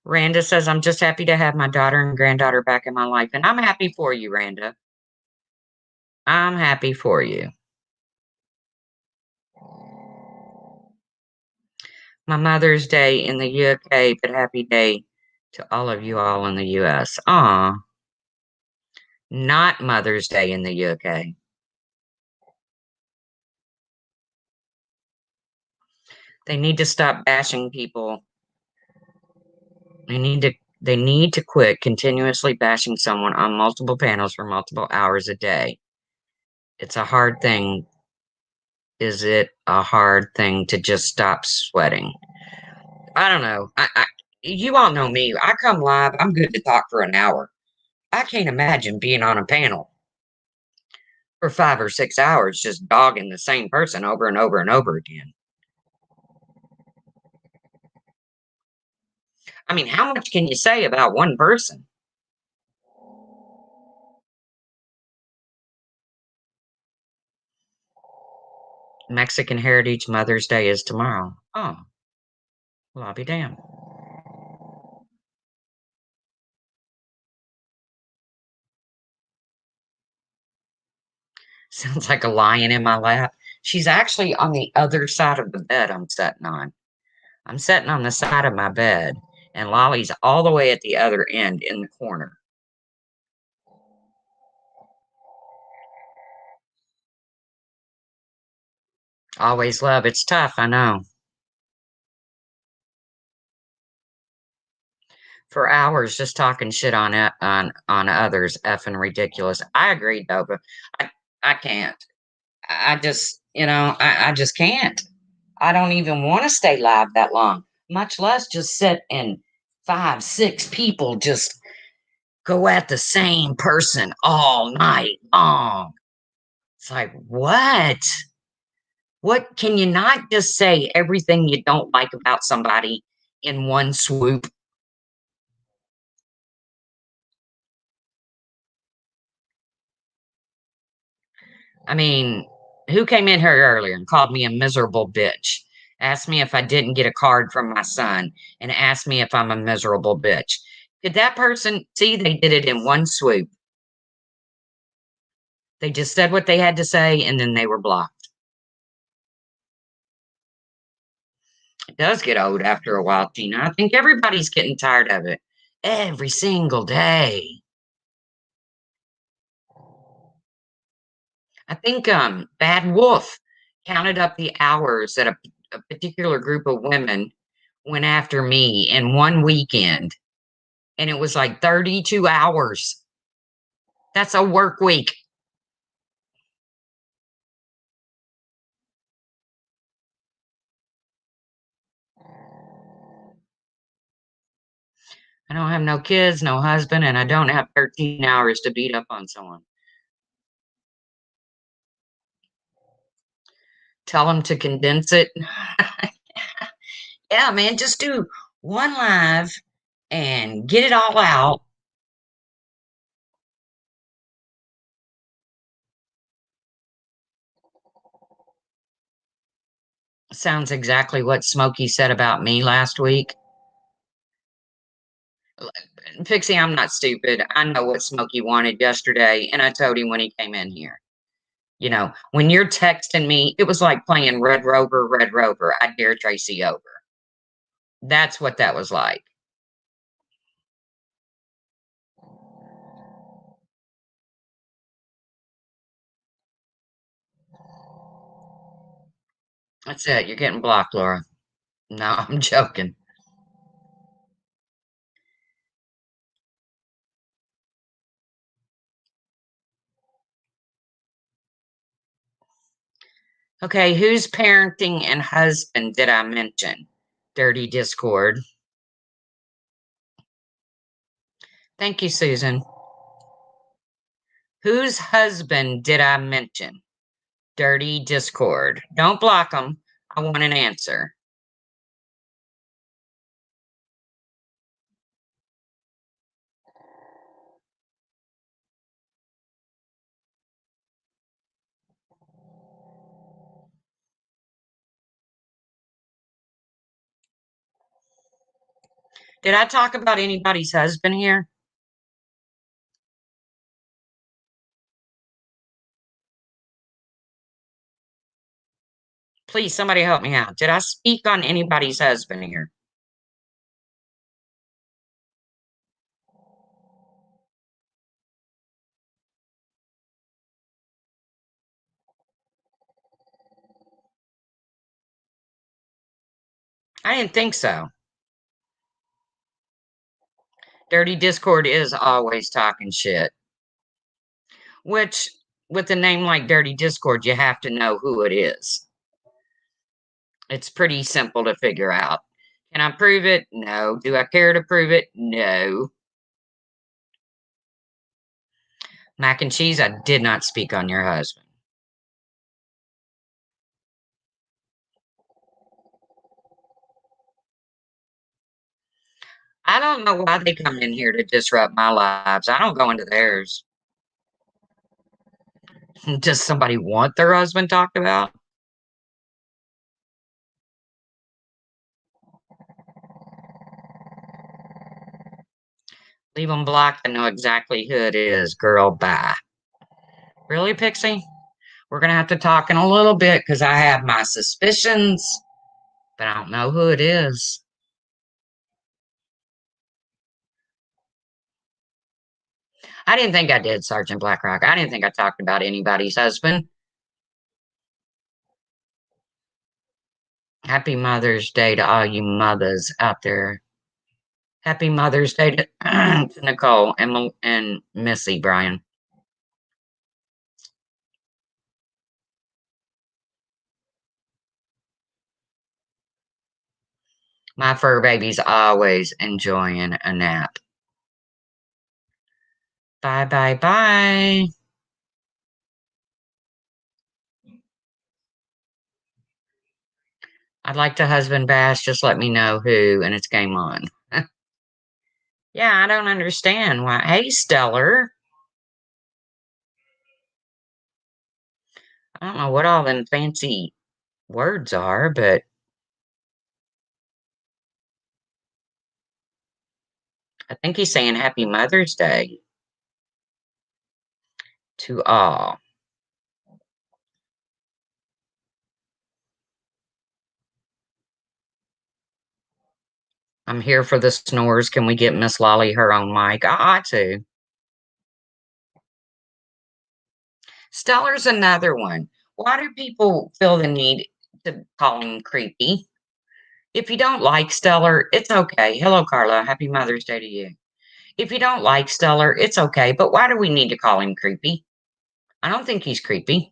Randa says, I'm just happy to have my daughter and granddaughter back in my life. And I'm happy for you, Randa. I'm happy for you. My Mother's Day in the UK, but happy day to all of you all in the US. Aw, not Mother's Day in the UK. They need to stop bashing people. They need to quit continuously bashing someone on multiple panels for multiple hours a day. It's a hard thing. Is it a hard thing to just stop sweating? I don't know. You all know me. I come live. I'm good to talk for an hour. I can't imagine being on a panel for 5 or 6 hours just dogging the same person over and over and over again. I mean, how much can you say about one person? Mexican Heritage Mother's Day is tomorrow. Oh, well, I'll be damned. Sounds like a lion in my lap. She's actually on the other side of the bed I'm sitting on. I'm sitting on the side of my bed, and Lolly's all the way at the other end in the corner. Always love. It's tough, I know. For hours just talking shit on others, effing ridiculous. I agree, though, but I can't. I just I just can't. I don't even want to stay live that long, much less just sit and 5, 6 people just go at the same person all night long. It's like, what? What can you not just say everything you don't like about somebody in one swoop? I mean, who came in here earlier and called me a miserable bitch? Asked me if I didn't get a card from my son and asked me if I'm a miserable bitch. Did that person see they did it in one swoop? They just said what they had to say and then they were blocked. It does get old after a while, Tina. I think everybody's getting tired of it every single day. I think Bad Wolf counted up the hours that a particular group of women went after me in one weekend, and it was like 32 hours. That's a work week. I don't have no kids, no husband, and I don't have 13 hours to beat up on someone. Tell them to condense it. Yeah, man, just do one live and get it all out. Sounds exactly what Smokey said about me last week. Pixie, I'm not stupid. I know what Smokey wanted yesterday, and I told him when he came in here. You know, when you're texting me, it was like playing Red Rover, Red Rover. I dare Tracy over. That's what that was like. That's it. You're getting blocked, Laura. No, I'm joking. Okay, whose parenting and husband did I mention? Dirty Discord. Thank you, Susan. Whose husband did I mention? Dirty Discord. Don't block them. I want an answer. Did I talk about anybody's husband here? Please, somebody help me out. Did I speak on anybody's husband here? I didn't think so. Dirty Discord is always talking shit, which, with a name like Dirty Discord, you have to know who it is. It's pretty simple to figure out. Can I prove it? No. Do I care to prove it? No. Mac and cheese, I did not speak on your husband. I don't know why they come in here to disrupt my lives. I don't go into theirs. Does somebody want their husband talked about? Leave them blocked. I know exactly who it is. Girl, bye. Really, Pixie? We're going to have to talk in a little bit because I have my suspicions, but I don't know who it is. I didn't think I did, Sergeant Blackrock. I didn't think I talked about anybody's husband. Happy Mother's Day to all you mothers out there. Happy Mother's Day to, to Nicole and Missy, Brian. My fur baby's always enjoying a nap. Bye, bye, bye. I'd like to husband bash. Just let me know who, and it's game on. Yeah, I don't understand why. Hey, Stellar. I don't know what all them fancy words are, but I think he's saying Happy Mother's Day to all. I'm here for the snores. Can we get Miss Lolly her own mic? I ought to. Stellar's another one. Why do people feel the need to call him creepy? If you don't like Stellar, it's okay. Hello, Carla. Happy Mother's Day to you. If you don't like Stellar, it's okay. But why do we need to call him creepy? I don't think he's creepy.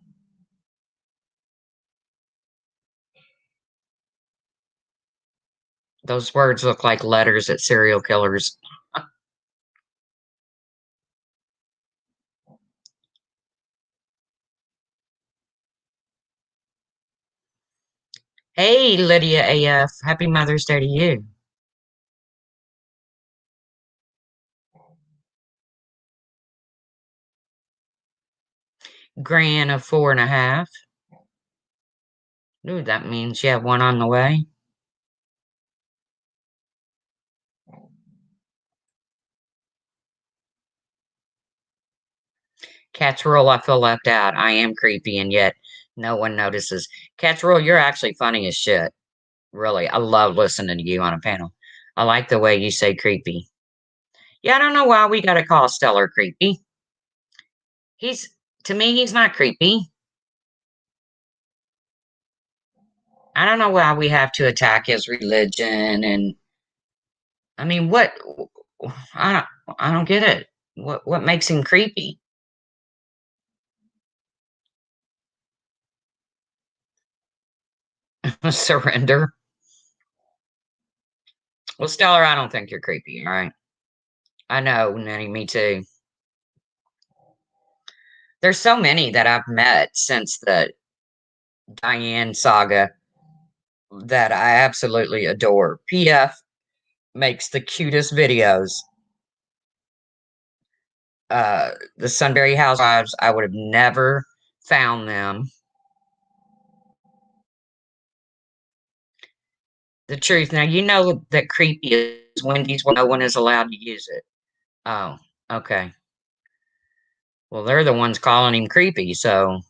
Those words look like letters at serial killers. Hey, Lydia AF. Happy Mother's Day to you. Gran of 4.5. Ooh, that means you have one on the way. Cat's Rule, I feel left out. I am creepy, and yet no one notices. Cat's Rule, you're actually funny as shit. Really, I love listening to you on a panel. I like the way you say creepy. Yeah, I don't know why we gotta call Stellar creepy. He's to me, he's not creepy. I don't know why we have to attack his religion and I mean what I don't get it. What makes him creepy? Surrender. Well, Stellar, I don't think you're creepy, all right? I know, Nettie, me too. There's so many that I've met since the Diane saga that I absolutely adore. PF makes the cutest videos. The Sunbury Housewives, I would have never found them. The truth. Now, you know that creepy is Wendy's when no one is allowed to use it. Oh, okay. Well, they're the ones calling him creepy, so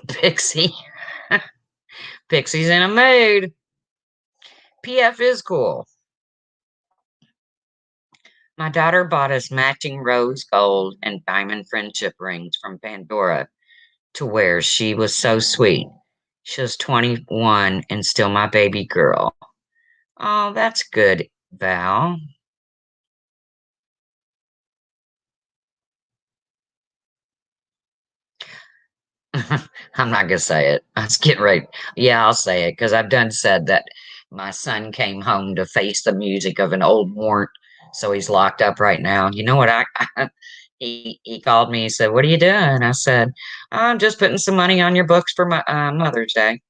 Pixie. Pixie's in a mood. PF is cool. My daughter bought us matching rose gold and diamond friendship rings from Pandora to wear. She was so sweet. She was 21 and still my baby girl. Oh, that's good, Val. I'm not gonna say it. Let's get right. Yeah, I'll say it because I've done said that my son came home to face the music of an old warrant, so he's locked up right now. You know what? He called me. He said, "What are you doing?" I said, "I'm just putting some money on your books for my Mother's Day."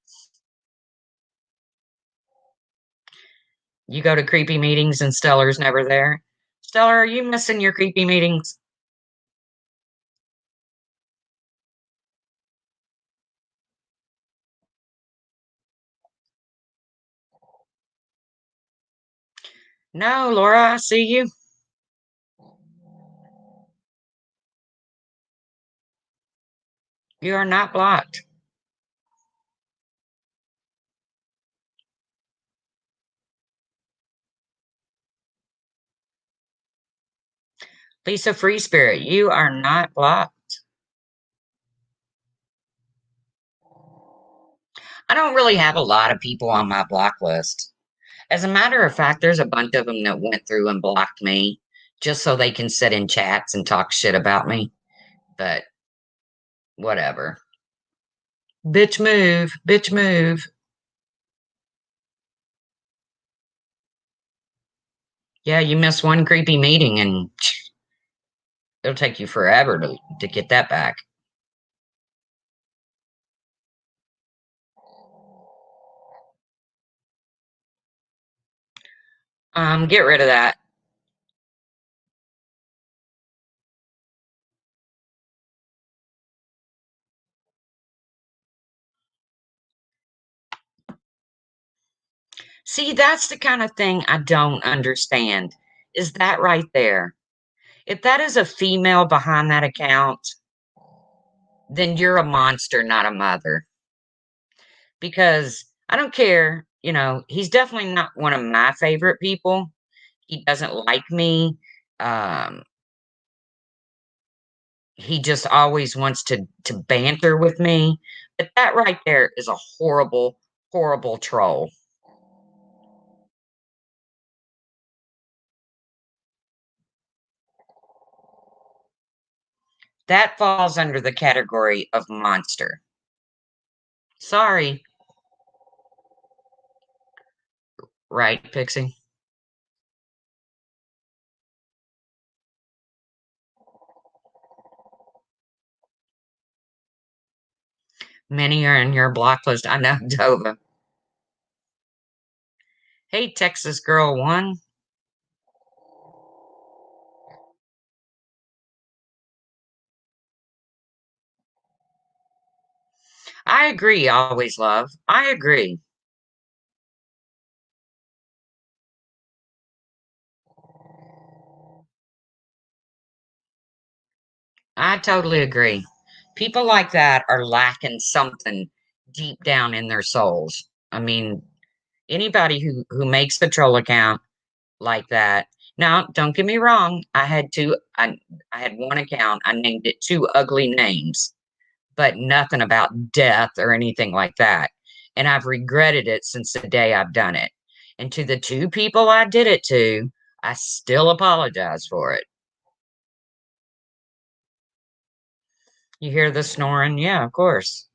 You go to creepy meetings and Stellar's never there. Stellar, are you missing your creepy meetings? No, Laura, I see you. You are not blocked. Lisa Free Spirit, you are not blocked. I don't really have a lot of people on my block list. As a matter of fact, there's a bunch of them that went through and blocked me just so they can sit in chats and talk shit about me. But whatever. Bitch move, bitch move. Yeah, you miss one creepy meeting and it'll take you forever to get that back. Get rid of that. See, that's the kind of thing I don't understand. Is that right there? If that is a female behind that account, then you're a monster, not a mother. Because I don't care, he's definitely not one of my favorite people. He doesn't like me. Um, he just always wants to banter with me. But that right there is a horrible, horrible troll. That falls under the category of monster. Sorry. Right, Pixie? Many are in your block list. I know, Dova. Hey, Texas Girl 1. I agree, always love. I agree. I totally agree. People like that are lacking something deep down in their souls. I mean, anybody who makes a troll account like that. Now, don't get me wrong. I had one account. I named it two ugly names, but nothing about death or anything like that. And I've regretted it since the day I've done it. And to the two people I did it to, I still apologize for it. You hear the snoring? Yeah, of course.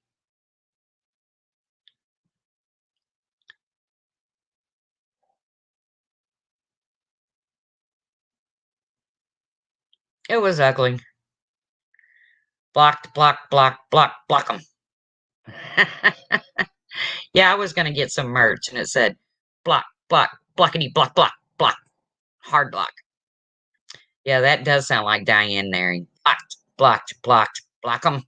It was ugly. Blocked, block, block, block, block them. Yeah, I was going to get some merch and it said block, block, blockity, block, block, block, hard block. Yeah, that does sound like Diane there. Blocked, blocked, blocked, block them.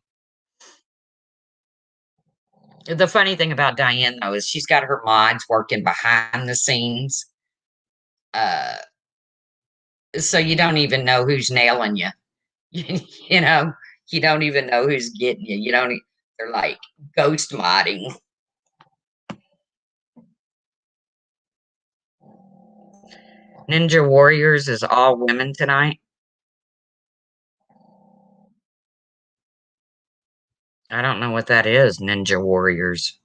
The funny thing about Diane, though, is she's got her mods working behind the scenes. Uh, so you don't even know who's nailing you. You know, you don't even know who's getting you. You don't, they're like ghost modding. Ninja Warriors is all women tonight. I don't know what that is, Ninja Warriors.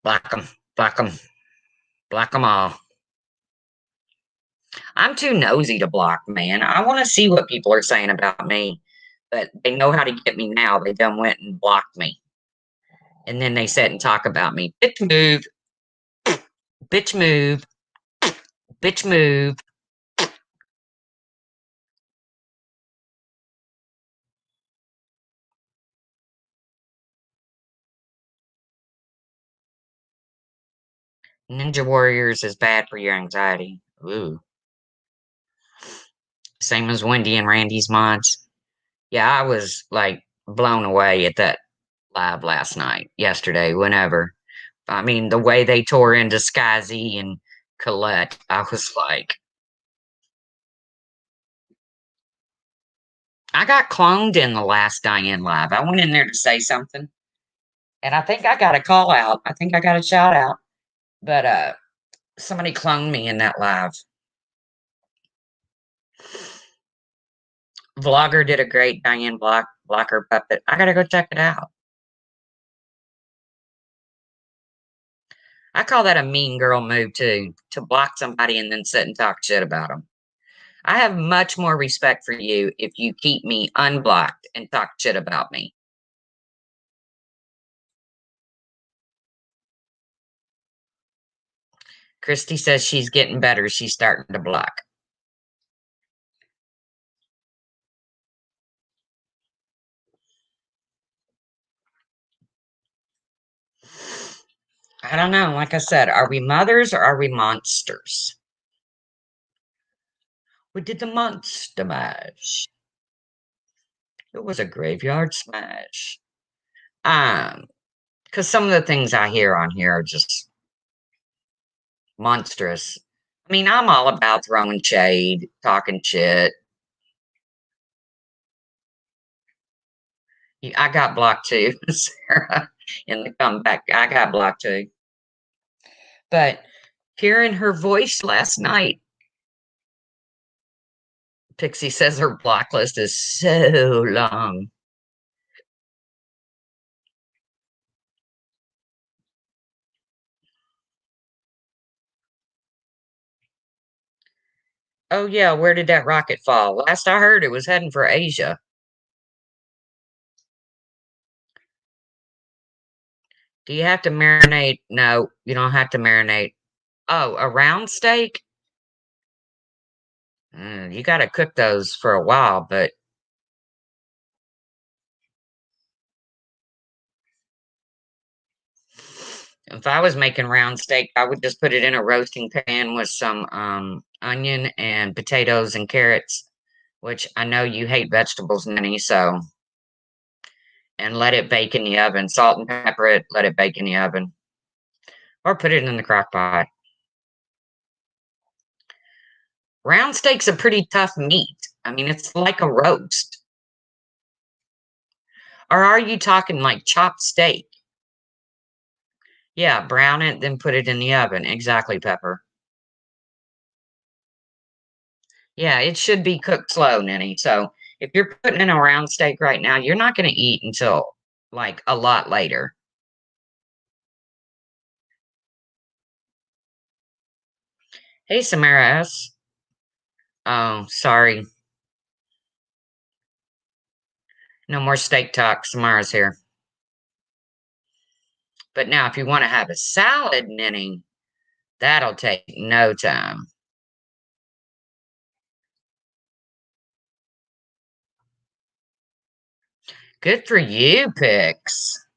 Block them, block them, block them all. I'm too nosy to block, man. I want to see what people are saying about me, but they know how to get me now. They done went and blocked me. And then they sit and talk about me. Bitch move, bitch move, bitch move. Ninja Warriors is bad for your anxiety. Ooh. Same as Wendy and Randy's mods. Yeah, I was like blown away at that live last night, yesterday, whenever. I mean, the way they tore into Skyzy and Colette, I was like, I got cloned in the last Diane live. I went in there to say something, and I think I got a call out. I think I got a shout out, but somebody cloned me in that live. Vlogger did a great Diane Blocker puppet. I gotta go check it out. I call that a mean girl move too, to block somebody and then sit and talk shit about them. I have much more respect for you if you keep me unblocked and talk shit about me. Christy says she's getting better. She's starting to block. I don't know. Like I said, are we mothers or are we monsters? We did the monster mash. It was a graveyard smash. Because some of the things I hear on here are just monstrous. I mean, I'm all about throwing shade, talking shit. I got blocked too, Sarah, in the comeback. I got blocked too. But hearing her voice last night, Pixie says her block list is so long. Oh, yeah, where did that rocket fall? Last I heard, it was heading for Asia. Do you have to marinate? No, you don't have to marinate. Oh, a round steak? You gotta cook those for a while, but if I was making round steak, I would just put it in a roasting pan with some onion and potatoes and carrots, which I know you hate vegetables, Ninny, so and let it bake in the oven. Salt and pepper it, let it bake in the oven. Or put it in the crock pot. Round steak's a pretty tough meat. I mean, it's like a roast. Or are you talking like chopped steak? Yeah, brown it, then put it in the oven. Exactly, Pepper. Yeah, it should be cooked slow, Ninny. So if you're putting in a round steak right now, you're not going to eat until like a lot later. Hey, Samara S. Oh, sorry. No more steak talk. Samara's here. But now, if you want to have a salad, Ninny, that'll take no time. Good for you, Pix.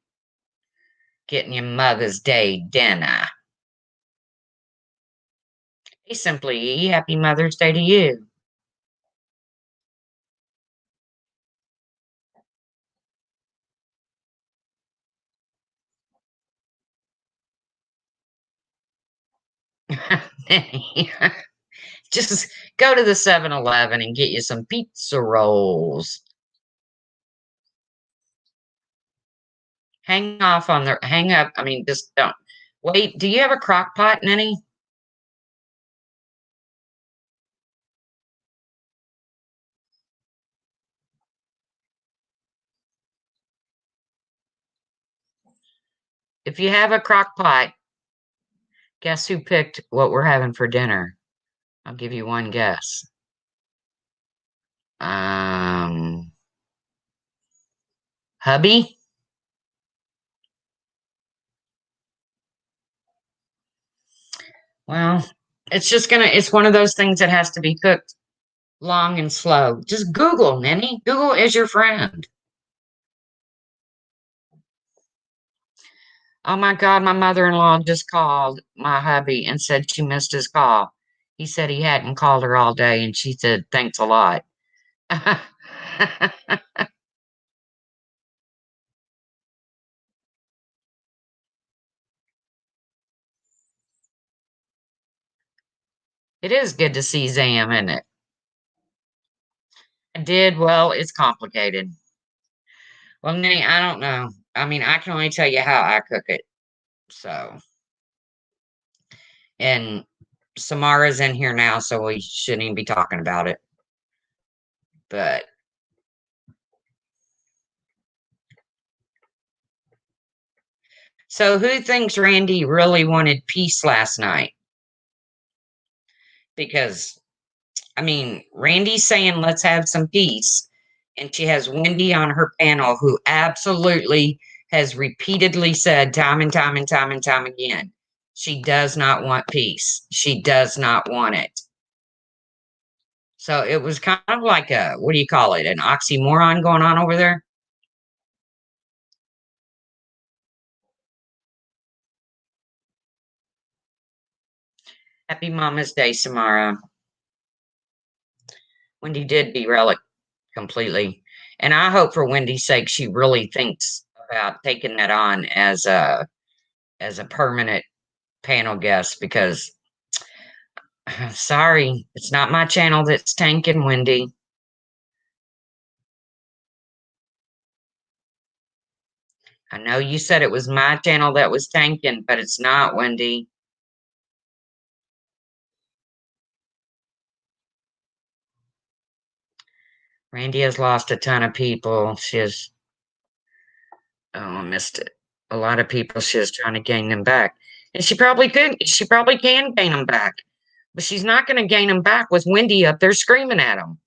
Getting your Mother's Day dinner. Hey, Simply E, happy Mother's Day to you. Just go to the 7-Eleven and get you some pizza rolls. Hang up. I mean, just don't. Wait, do you have a crock pot, Nenny? If you have a crock pot, guess who picked what we're having for dinner? I'll give you one guess. Um, hubby? Well, it's one of those things that has to be cooked long and slow. Just Google, Nenny. Google is your friend. Oh my God, my mother-in-law just called my hubby and said she missed his call. He said he hadn't called her all day, and she said, thanks a lot. It is good to see Zam, isn't it? I did. Well, it's complicated. Well, Nanny, I don't know. I mean, I can only tell you how I cook it. So, and Samara's in here now, so we shouldn't even be talking about it. But so who thinks Randy really wanted peace last night? Because I mean, Randy's saying let's have some peace, and she has Wendy on her panel who absolutely has repeatedly said time and time and time and time again, she does not want peace. She does not want it. So it was kind of like a, what do you call it, an oxymoron going on over there? Happy Mama's Day, Samara. Wendy did derail it completely. And I hope for Wendy's sake she really thinks about taking that on as a permanent panel guest because sorry, it's not my channel that's tanking, Wendy. I know you said it was my channel that was tanking, but it's not, Wendy. Randy has lost a ton of people. She has, oh, I missed it. A lot of people. She is trying to gain them back. And she probably could. She probably can gain them back. But she's not going to gain them back with Wendy up there screaming at them.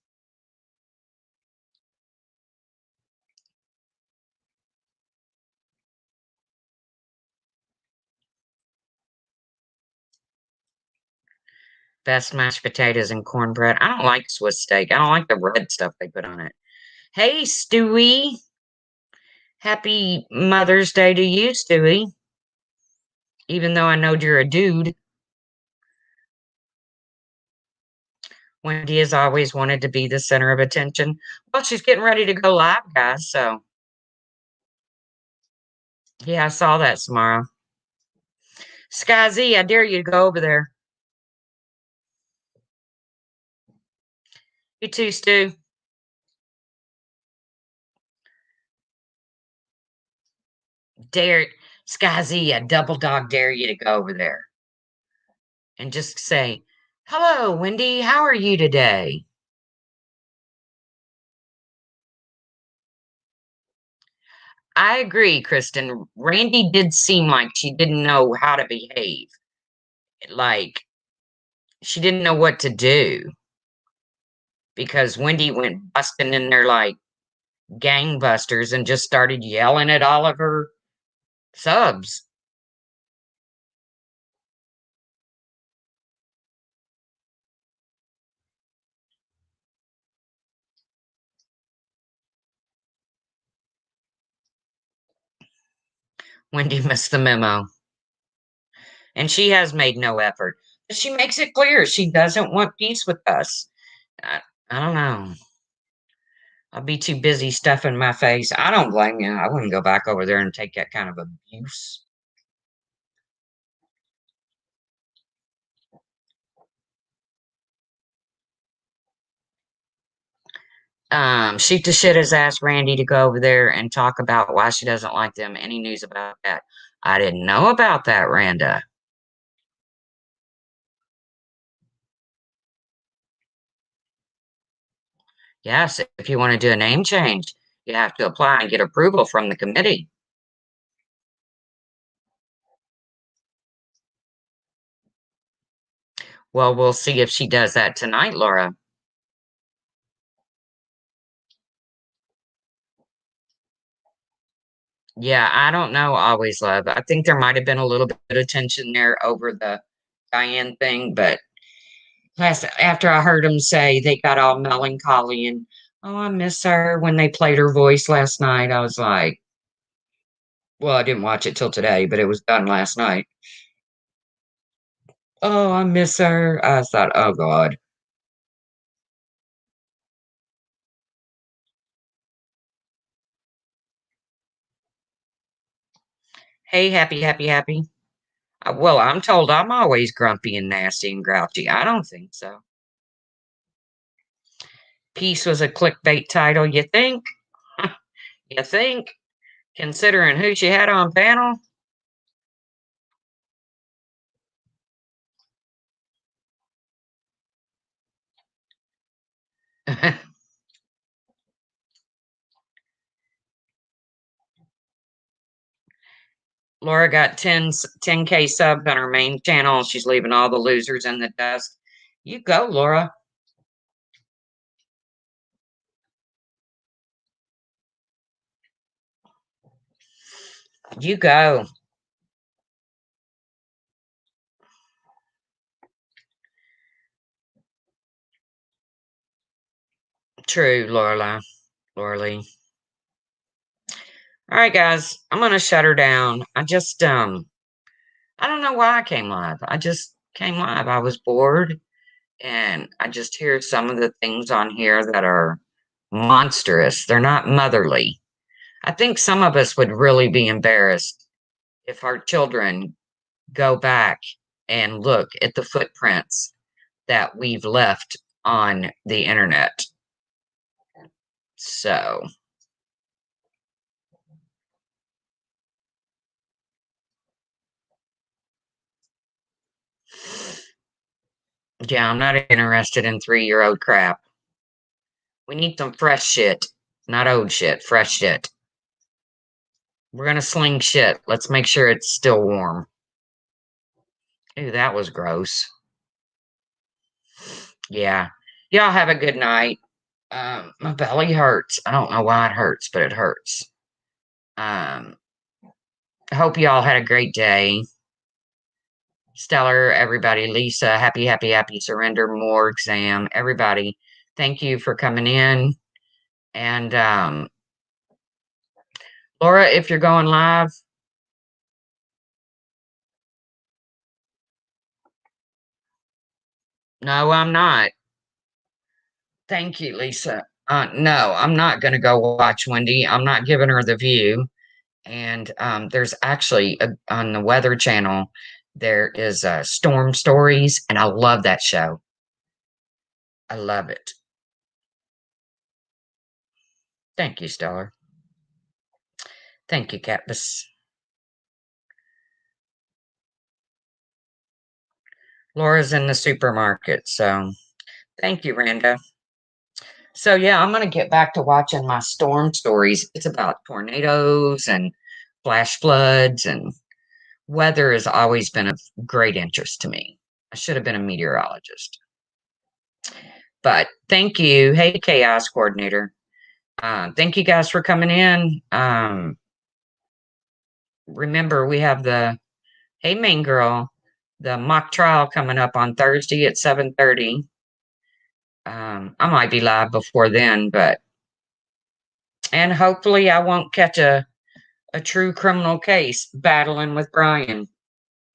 Best mashed potatoes and cornbread. I don't like Swiss steak. I don't like the red stuff they put on it. Hey, Stewie. Happy Mother's Day to you, Stewie. Even though I know you're a dude. Wendy has always wanted to be the center of attention. Well, she's getting ready to go live, guys. So, yeah, I saw that tomorrow. Sky Z, I dare you to go over there. You too, Stu. Dare Sky Z, I double dog dare you to go over there and just say, "Hello, Wendy. How are you today?" I agree, Kristen. Randy did seem like she didn't know how to behave. Like she didn't know what to do because Wendy went busting in there like gangbusters and just started yelling at all of her subs. Wendy missed the memo. And she has made no effort. She makes it clear she doesn't want peace with us. I, I don't know. I'll be too busy stuffing my face. I don't blame you. I wouldn't go back over there and take that kind of abuse. Shoot the shit has asked Randy to go over there and talk about why she doesn't like them. Any news about that? I didn't know about that, Randa. Yes, if you want to do a name change, you have to apply and get approval from the committee. Well, we'll see if she does that tonight, Laura. Yeah, I don't know, Always Love. I think there might have been a little bit of tension there over the Diane thing, but after I heard them say they got all melancholy and, oh, I miss her when they played her voice last night, I was like, well, I didn't watch it till today, but it was done last night. Oh, I miss her. I thought, oh, God. Hey, happy, happy, happy. Well, I'm told I'm always grumpy and nasty and grouchy. I don't think so. Peace was a clickbait title, you think? You think? Considering who she had on panel? Laura got 10K subs on her main channel. She's leaving all the losers in the dust. You go, Laura. You go. True, Laura. Laura Lee. All right, guys. I'm gonna shut her down. I don't know why I came live. I just came live. I was bored and I just hear some of the things on here that are monstrous. They're not motherly. I think some of us would really be embarrassed if our children go back and look at the footprints that we've left on the internet. So, yeah, I'm not interested in 3-year-old crap. We need some fresh shit, not old shit, fresh shit. We're gonna sling shit. Let's make sure it's still warm. Ooh, that was gross. Yeah. Y'all have a good night. My belly hurts. I don't know why it hurts, but it hurts. Um, I hope y'all had a great day. Stellar, everybody, Lisa, happy, happy, happy surrender more exam. Everybody, thank you for coming in. And Laura, if you're going live, no, I'm not. Thank you, Lisa. No, I'm not going to go watch Wendy. I'm not giving her the view. And there's actually on the Weather Channel, there is Storm Stories, and I love that show. I love it. Thank you, Stellar. Thank you, Katniss. Laura's in the supermarket, so thank you, Randa. So yeah, I'm gonna get back to watching my storm stories. It's about tornadoes and flash floods, and weather has always been of great interest to me. I should have been a meteorologist. But thank you. Hey, chaos coordinator. Thank you guys for coming in. Remember, we have the Hey Main Girl, the mock trial coming up on Thursday at 7:30. I might be live before then, but and hopefully I won't catch a true criminal case battling with Brian.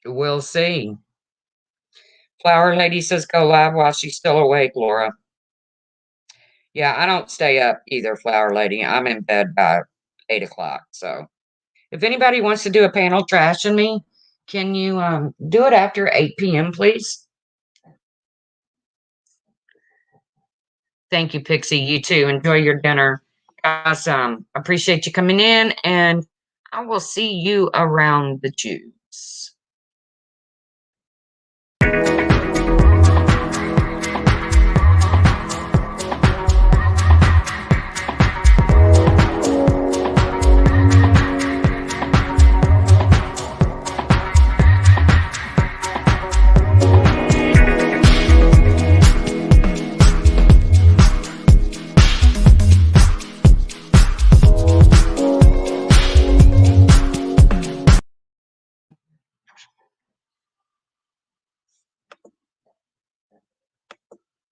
We'll see. Flower Lady says go live while she's still awake, Laura. Yeah, I don't stay up either, Flower Lady. I'm in bed by 8 o'clock. So if anybody wants to do a panel trashing me, can you do it after 8 p.m., please? Thank you, Pixie. You too. Enjoy your dinner. Guys, appreciate you coming in, and I will see you around the juice.